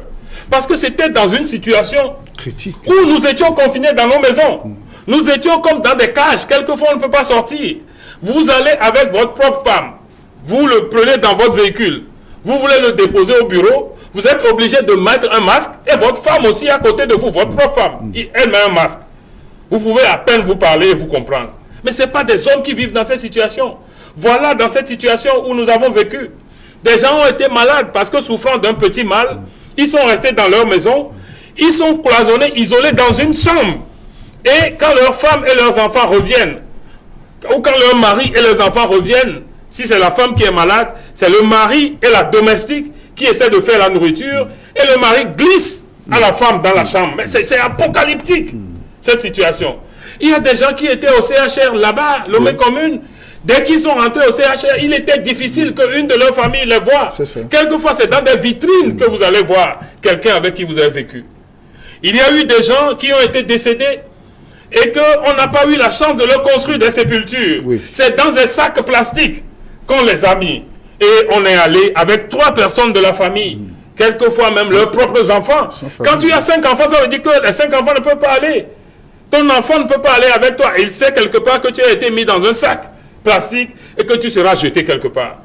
Parce que c'était dans une situation critique où nous étions confinés dans nos maisons. Nous étions comme dans des cages. Quelquefois, on ne peut pas sortir. Vous allez avec votre propre femme. Vous le prenez dans votre véhicule. Vous voulez le déposer au bureau. Vous êtes obligé de mettre un masque. Et votre femme aussi à côté de vous, votre propre femme. Elle met un masque. Vous pouvez à peine vous parler et vous comprendre. Mais ce n'est pas des hommes qui vivent dans cette situation. Voilà dans cette situation où nous avons vécu. Des gens ont été malades parce que souffrant d'un petit mal, ils sont restés dans leur maison. Ils sont cloisonnés, isolés dans une chambre. Et quand leurs femmes et leurs enfants reviennent, ou quand leur mari et leurs enfants reviennent, si c'est la femme qui est malade, c'est le mari et la domestique qui essaient de faire la nourriture, et le mari glisse à la femme dans la chambre. Mais c'est apocalyptique, cette situation. Il y a des gens qui étaient au CHR là-bas, Lomé Commune. Dès qu'ils sont rentrés au CHR, il était difficile qu'une de leurs familles les voie. Quelquefois, c'est dans des vitrines que vous allez voir quelqu'un avec qui vous avez vécu. Il y a eu des gens qui ont été décédés et qu'on n'a pas eu la chance de leur construire des sépultures. C'est dans des sacs plastiques qu'on les a mis. Et on est allé avec 3 personnes de la famille. Quelquefois même leurs propres enfants. Quand tu as 5 enfants, ça veut dire que les 5 enfants ne peuvent pas aller. Ton enfant ne peut pas aller avec toi. Il sait quelque part que tu as été mis dans un sac plastique et que tu seras jeté quelque part.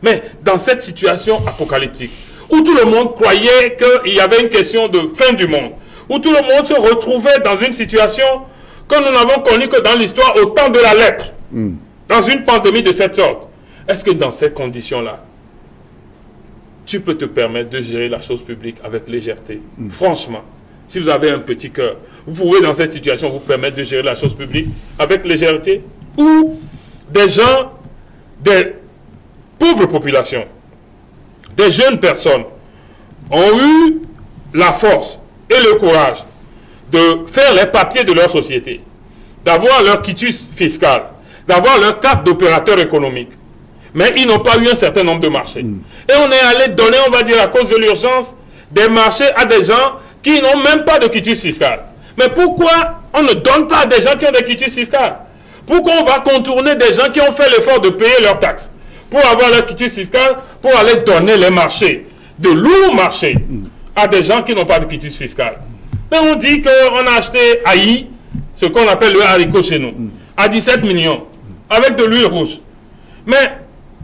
Mais dans cette situation apocalyptique, où tout le monde croyait qu'il y avait une question de fin du monde, où tout le monde se retrouvait dans une situation que nous n'avons connue que dans l'histoire au temps de la lèpre, dans une pandémie de cette sorte, est-ce que dans ces conditions-là, tu peux te permettre de gérer la chose publique avec légèreté? Franchement, si vous avez un petit cœur, vous pouvez dans cette situation vous permettre de gérer la chose publique avec légèreté? Ou des gens, des pauvres populations, des jeunes personnes ont eu la force et le courage de faire les papiers de leur société, d'avoir leur quitus fiscal, d'avoir leur carte d'opérateur économique. Mais ils n'ont pas eu un certain nombre de marchés. Et on est allé donner, on va dire, à cause de l'urgence, des marchés à des gens qui n'ont même pas de quitus fiscal. Mais pourquoi on ne donne pas à des gens qui ont des quitus fiscaux? Pourquoi on va contourner des gens qui ont fait l'effort de payer leurs taxes pour avoir leur quitus fiscal, pour aller donner les marchés, de lourds marchés, à des gens qui n'ont pas de quitus fiscal? Mais on dit qu'on a acheté Haï, ce qu'on appelle le haricot chez nous, à 17 millions, avec de l'huile rouge. Mais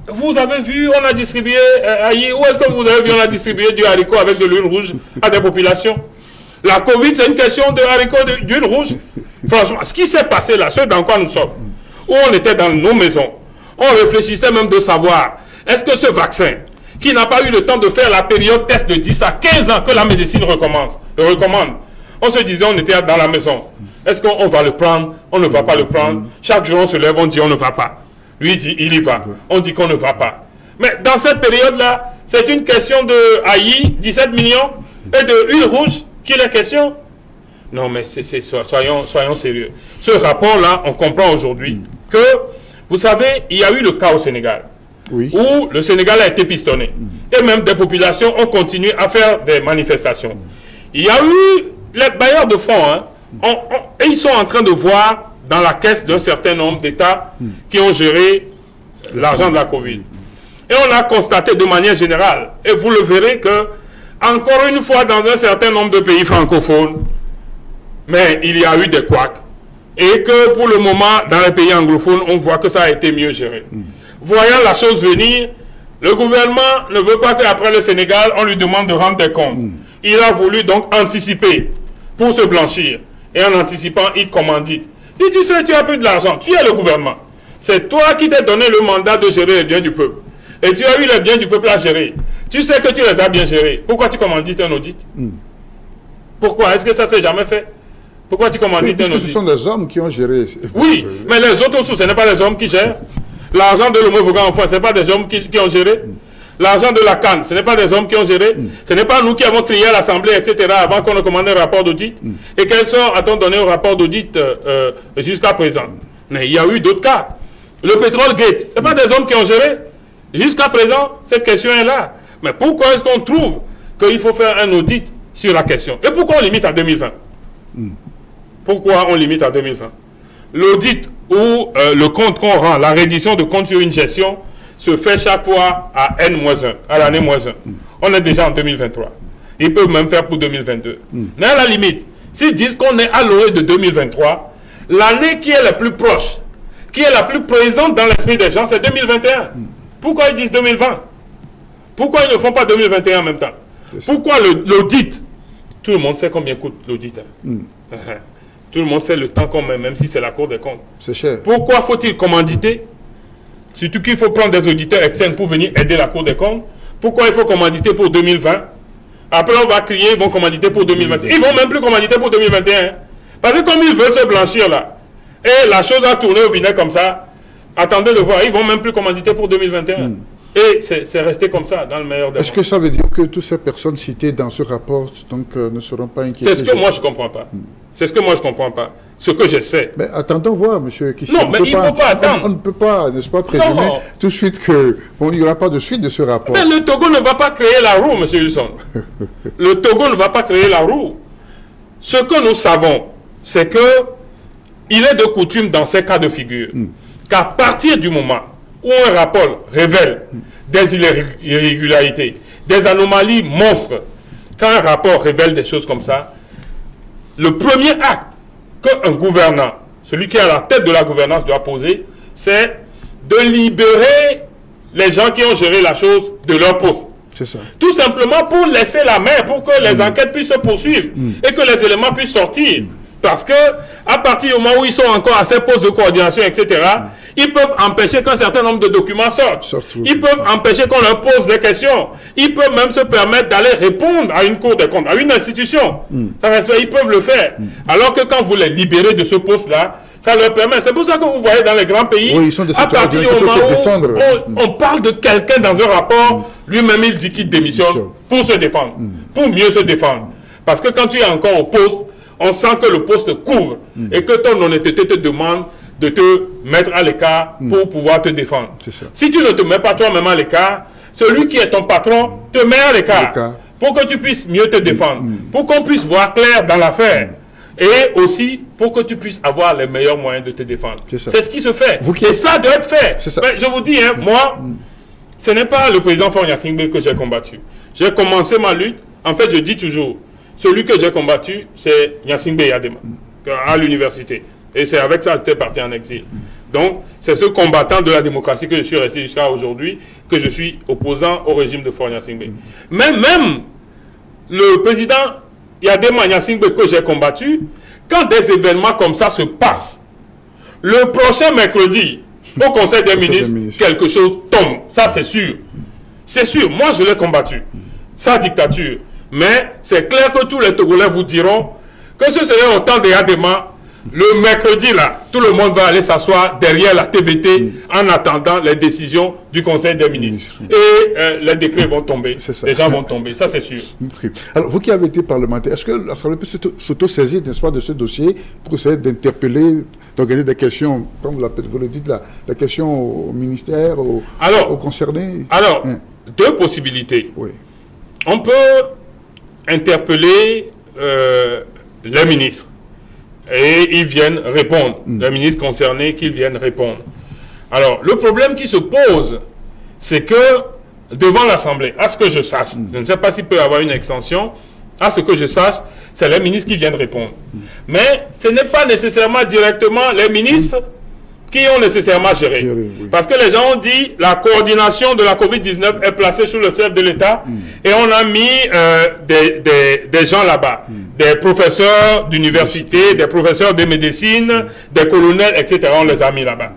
vous avez vu, on a distribué, où est-ce que vous avez vu, on a distribué du haricot avec de l'huile rouge à des populations? La Covid, c'est une question de haricot d'huile rouge. Franchement, ce qui s'est passé là, ce dans quoi nous sommes, où on était dans nos maisons, on réfléchissait même de savoir, est-ce que ce vaccin, qui n'a pas eu le temps de faire la période test de 10 à 15 ans que la médecine recommande, on se disait, on était dans la maison, est-ce qu'on va le prendre, on ne va pas le prendre? Chaque jour, on se lève, on dit, on ne va pas. Lui dit, il y va. On dit qu'on ne va pas. Mais dans cette période-là, c'est une question de AI, 17 millions, et de huile rouge, qu'il est question. Non, mais soyons sérieux. Ce rapport-là, on comprend aujourd'hui que, vous savez, il y a eu le cas au Sénégal, où le Sénégal a été pistonné. Et même des populations ont continué à faire des manifestations. Il y a eu les bailleurs de fonds, et ils sont en train de voir dans la caisse d'un certain nombre d'États qui ont géré l'argent de la Covid. Et on a constaté de manière générale, et vous le verrez que, encore une fois, dans un certain nombre de pays francophones, mais il y a eu des couacs. Et que pour le moment, dans les pays anglophones, on voit que ça a été mieux géré. Voyant la chose venir, le gouvernement ne veut pas qu'après le Sénégal, on lui demande de rendre des comptes. Il a voulu donc anticiper pour se blanchir. Et en anticipant, il commandite. Si tu sais, tu as plus de l'argent, tu es le gouvernement. C'est toi qui t'es donné le mandat de gérer les biens du peuple. Et tu as eu les biens du peuple à gérer. Tu sais que tu les as bien gérés. Pourquoi tu commandites un audit? Pourquoi? Est-ce que ça s'est jamais fait? Pourquoi tu commandites un audit? Parce que ce sont les hommes qui ont géré. Oui, mais les autres aussi, ce n'est pas les hommes qui gèrent. L'argent de l'homo enfant, ce n'est pas des hommes qui ont géré. L'argent de la CAN, ce n'est pas des hommes qui ont géré. Ce n'est pas nous qui avons crié à l'Assemblée, etc., avant qu'on ne commande un rapport d'audit. Et quel sort a-t-on donné au rapport d'audit jusqu'à présent? Mais il y a eu d'autres cas. Le pétrole gate, ce n'est pas des hommes qui ont géré. Jusqu'à présent, cette question est là. Mais pourquoi est-ce qu'on trouve qu'il faut faire un audit sur la question? Et pourquoi on limite à 2020? Pourquoi on limite à 2020? L'audit ou le compte qu'on rend, la reddition de compte sur une gestion, se fait chaque fois à N-1, à l'année -1. On est déjà en 2023. Ils peuvent même faire pour 2022. Mais à la limite, s'ils disent qu'on est à l'orée de 2023, l'année qui est la plus proche, qui est la plus présente dans l'esprit des gens, c'est 2021. Pourquoi ils disent 2020? Pourquoi ils ne font pas 2021 en même temps? Pourquoi l'audit? Tout le monde sait combien coûte l'audit. Tout le monde sait le temps qu'on met, même si c'est la Cour des comptes. C'est cher. Pourquoi faut-il commanditer? Surtout qu'il faut prendre des auditeurs externes pour venir aider la Cour des comptes. Pourquoi il faut commanditer pour 2020? Après, on va crier, ils vont commanditer pour 2021. Ils ne vont même plus commanditer pour 2021. Parce que comme ils veulent se blanchir là, et la chose a tourné au vinaigre comme ça, attendez de voir, ils ne vont même plus commanditer pour 2021. Et c'est resté comme ça, dans le meilleur des mondes. Est-ce que ça veut dire que toutes ces personnes citées dans ce rapport donc, ne seront pas inquiétées? C'est ce que moi je ne comprends pas. C'est ce que moi je ne comprends pas. Ce que je sais. Mais attendons voir, M. Kishi. Non, mais il ne faut pas attendre. On ne peut pas, n'est-ce pas, présumer tout de suite qu'il n'y aura pas de suite de ce rapport. Mais le Togo ne va pas créer la roue, M. Husson. Le Togo ne va pas créer la roue. Ce que nous savons, c'est que il est de coutume dans ces cas de figure qu'à partir du moment où un rapport révèle des irrégularités, des anomalies monstres, quand un rapport révèle des choses comme ça, le premier acte qu'un gouvernant, celui qui est à la tête de la gouvernance doit poser, c'est de libérer les gens qui ont géré la chose de leur poste. C'est ça. Tout simplement pour laisser la main, pour que les enquêtes puissent se poursuivre et que les éléments puissent sortir. Parce que à partir du moment où ils sont encore à ces postes de coordination, etc., ils peuvent empêcher qu'un certain nombre de documents sortent. Ils peuvent empêcher qu'on leur pose des questions. Ils peuvent même se permettre d'aller répondre à une cour des comptes, à une institution. Ils peuvent le faire. Alors que quand vous les libérez de ce poste-là, ça leur permet. C'est pour ça que vous voyez dans les grands pays, à partir du moment où on parle de quelqu'un dans un rapport, lui-même il dit qu'il démissionne pour se défendre, pour mieux se défendre. Parce que quand tu es encore au poste, on sent que le poste couvre et que ton honnêteté te demande de te mettre à l'écart pour pouvoir te défendre. Si tu ne te mets pas toi-même à l'écart, celui qui est ton patron te met à l'écart pour que tu puisses mieux te défendre, pour qu'on puisse voir clair dans l'affaire et aussi pour que tu puisses avoir les meilleurs moyens de te défendre. C'est ce qui se fait. Et ça doit être fait. Mais je vous dis, moi, ce n'est pas le président Faure Gnassingbé que j'ai combattu. J'ai commencé ma lutte. En fait, je dis toujours, celui que j'ai combattu, c'est Gnassingbé Eyadema, à l'université. Et c'est avec ça que tu es parti en exil. Donc, c'est ce combattant de la démocratie que je suis resté jusqu'à aujourd'hui, que je suis opposant au régime de Faure Gnassingbé. Mais même le président Yadema Gnassingbé que j'ai combattu, quand des événements comme ça se passent, le prochain mercredi, au Conseil des ministres, quelque chose tombe. Ça, c'est sûr. C'est sûr. Moi, je l'ai combattu. Sa dictature. Mais c'est clair que tous les Togolais vous diront que ce serait au temps de Yadema. Le mercredi, là, tout le monde va aller s'asseoir derrière la TVT en attendant les décisions du Conseil des ministres. Et les décrets vont tomber. Les gens vont tomber. Ça, c'est sûr. Alors, vous qui avez été parlementaire, est-ce que l'Assemblée peut s'auto-saisir, n'est-ce pas, de ce dossier pour essayer d'interpeller, d'organiser des questions, comme vous le dites, la question au ministère, aux concernés? Alors, deux possibilités. Oui. On peut interpeller les ministres. Et ils viennent répondre. Les ministres concernés, qu'ils viennent répondre. Alors, le problème qui se pose, c'est que devant l'Assemblée, à ce que je sache, je ne sais pas s'il peut y avoir une extension, à ce que je sache, c'est les ministres qui viennent répondre. Mais ce n'est pas nécessairement directement les ministres qui ont nécessairement géré. Parce que les gens ont dit la coordination de la COVID-19 est placée sous le chef de l'État et on a mis des gens là-bas, des professeurs d'université, des professeurs de médecine, des colonels, etc. On les a mis là-bas.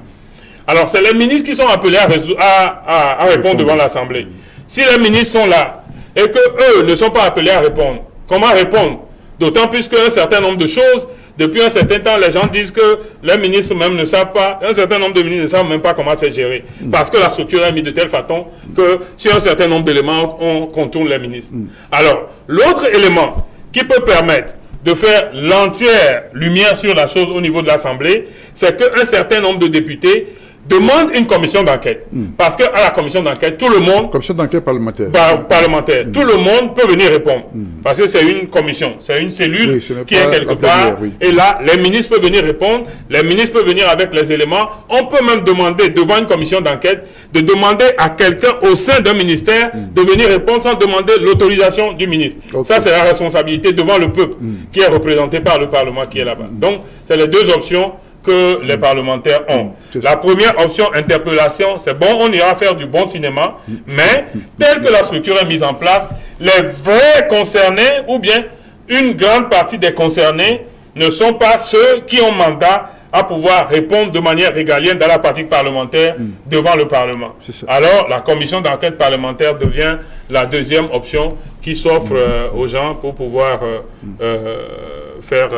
Alors, c'est les ministres qui sont appelés à répondre devant l'Assemblée. Si les ministres sont là et qu'eux ne sont pas appelés à répondre, comment répondre? D'autant plus qu'un certain nombre de choses, depuis un certain temps, les gens disent que les ministres même ne savent pas, un certain nombre de ministres ne savent même pas comment c'est géré. Parce que la structure est mise de telle façon que sur un certain nombre d'éléments, on contourne les ministres. Alors, l'autre élément qui peut permettre de faire l'entière lumière sur la chose au niveau de l'Assemblée, c'est qu'un certain nombre de députés demande une commission d'enquête. Parce qu'à la commission d'enquête, tout le monde... Commission d'enquête parlementaire. Parlementaire. Tout le monde peut venir répondre. Parce que c'est une commission. C'est une cellule qui est quelque part. Et là, les ministres peuvent venir répondre. Les ministres peuvent venir avec les éléments. On peut même demander, devant une commission d'enquête, de demander à quelqu'un au sein d'un ministère de venir répondre sans demander l'autorisation du ministre. Ça, c'est la responsabilité devant le peuple qui est représenté par le Parlement qui est là-bas. Donc, c'est les deux options que les parlementaires ont. La première option, interpellation, c'est bon, on ira faire du bon cinéma, mais telle que la structure est mise en place, les vrais concernés, ou bien une grande partie des concernés, ne sont pas ceux qui ont mandat à pouvoir répondre de manière régalienne dans la pratique parlementaire devant le Parlement. Alors, la commission d'enquête parlementaire devient la deuxième option qui s'offre aux gens pour pouvoir faire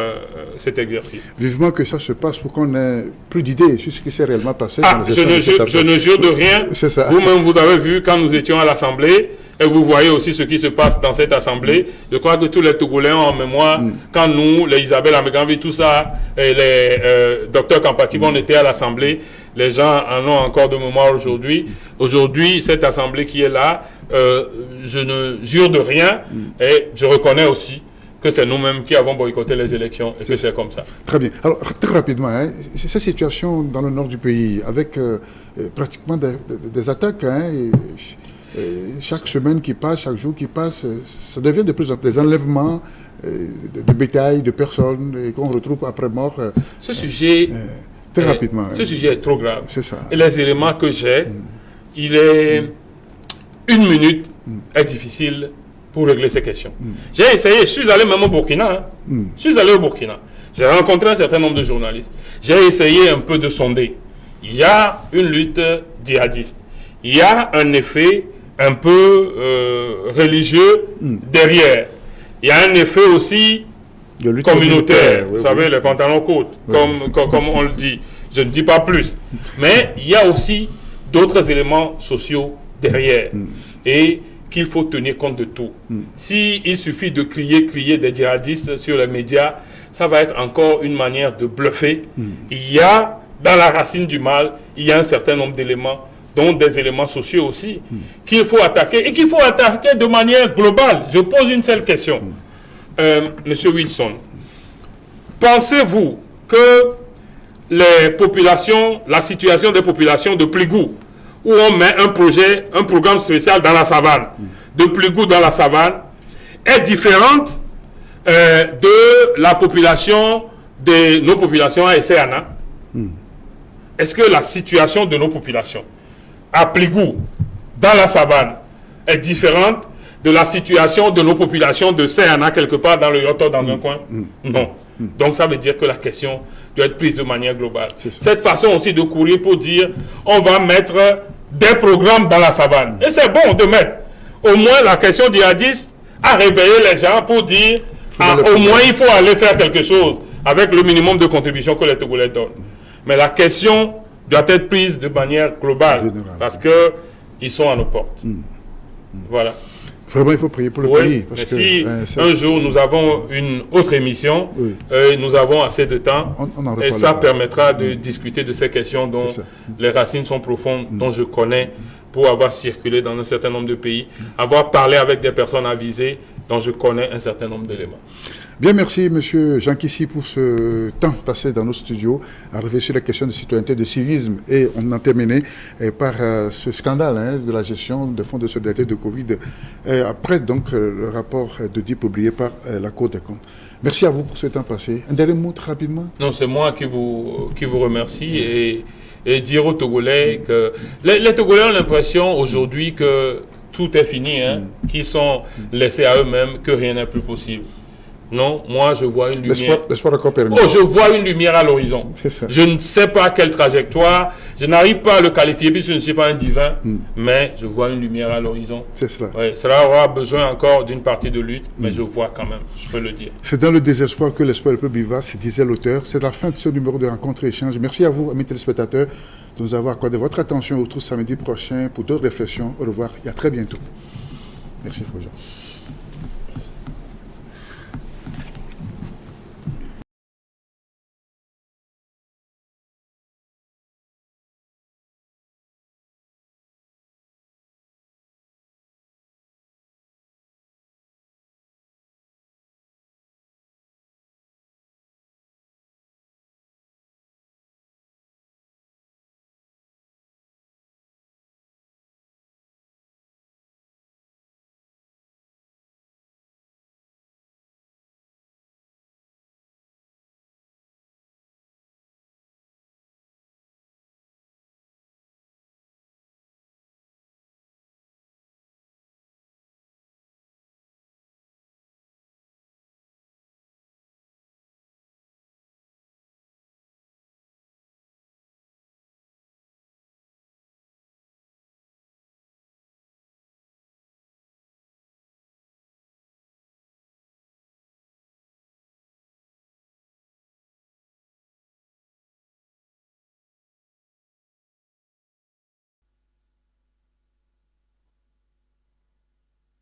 cet exercice. Vivement que ça se passe pour qu'on ait plus d'idées sur ce qui s'est réellement passé. Je ne jure de rien. Vous-même, vous avez vu quand nous étions à l'Assemblée, et vous voyez aussi ce qui se passe dans cette Assemblée. Je crois que tous les Togolais ont en mémoire, quand nous, les Isabelle Ameganvi, tout ça, et les docteurs Kampatiba, on était à l'Assemblée, les gens en ont encore de mémoire aujourd'hui. Aujourd'hui, cette Assemblée qui est là, je ne jure de rien, et je reconnais aussi que c'est nous-mêmes qui avons boycotté les élections et que c'est comme ça. Très bien. Alors, très rapidement, cette situation dans le nord du pays, avec pratiquement des attaques, chaque semaine qui passe, chaque jour qui passe, ça devient de plus en plus des enlèvements de bétail, de personnes qu'on retrouve après mort. Ce sujet, très rapidement. Ce sujet est trop grave. C'est ça. Et les éléments que j'ai, il est une minute est difficile pour régler ces questions. J'ai essayé, je suis allé même au Burkina. Je suis allé au Burkina. J'ai rencontré un certain nombre de journalistes. J'ai essayé un peu de sonder. Il y a une lutte djihadiste. Il y a un effet un peu religieux derrière. Il y a un effet aussi communautaire. Vous savez, les pantalons côtes, comme on le dit. Je ne dis pas plus. Mais il y a aussi d'autres éléments sociaux derrière. Et qu'il faut tenir compte de tout. S'il suffit de crier des djihadistes sur les médias, ça va être encore une manière de bluffer. Il y a, dans la racine du mal, il y a un certain nombre d'éléments, dont des éléments sociaux aussi, qu'il faut attaquer, et qu'il faut attaquer de manière globale. Je pose une seule question. Monsieur Wilson, pensez-vous que les populations, la situation des populations de Pligou, où on met un programme spécial dans la savane, de Pligou dans la savane, est différente de la population de nos populations à Essayana, est-ce que la situation de nos populations à Pligou, dans la savane, est différente de la situation de nos populations de Sayana, quelque part dans le Yoto, dans un coin? Non. Donc ça veut dire que la question doit être prise de manière globale. Cette façon aussi de courir pour dire on va mettre des programmes dans la savane. Et c'est bon de mettre. Au moins la question djihadiste a réveillé les gens pour dire au moins il faut aller faire quelque chose avec le minimum de contribution que les Togolais donnent. Mais la question doit être prise de manière globale parce qu'ils sont à nos portes. Voilà. Vraiment, il faut prier pour le pays. Parce mais que, si un jour nous avons une autre émission, nous avons assez de temps, et ça permettra de discuter de ces questions dont les racines sont profondes, dont je connais pour avoir circulé dans un certain nombre de pays, avoir parlé avec des personnes avisées dont je connais un certain nombre d'éléments. Bien, merci M. Jean Kissi pour ce temps passé dans nos studios à réfléchir sur les questions de citoyenneté, de civisme. Et on a terminé par ce scandale de la gestion des fonds de solidarité de Covid. Après donc le rapport d'audit publié par la Cour des comptes. Merci à vous pour ce temps passé. Un dernier mot très rapidement? Non, c'est moi qui vous remercie et dire aux Togolais que les Togolais ont l'impression aujourd'hui que tout est fini, qu'ils sont laissés à eux-mêmes, que rien n'est plus possible. Non, moi je vois une lumière. L'espoir encore permis. Oh, je vois une lumière à l'horizon. Je ne sais pas quelle trajectoire, je n'arrive pas à le qualifier puisque je ne suis pas un divin, mais je vois une lumière à l'horizon. C'est cela. Ouais, cela aura besoin encore d'une partie de lutte, mais je vois quand même, je peux le dire. C'est dans le désespoir que l'espoir est le plus vivace, disait l'auteur. C'est la fin de ce numéro de Rencontre et Échange. Merci à vous, amis téléspectateurs, de nous avoir accordé votre attention. On se retrouve samedi prochain pour d'autres réflexions. Au revoir et à très bientôt. Merci, Faujon.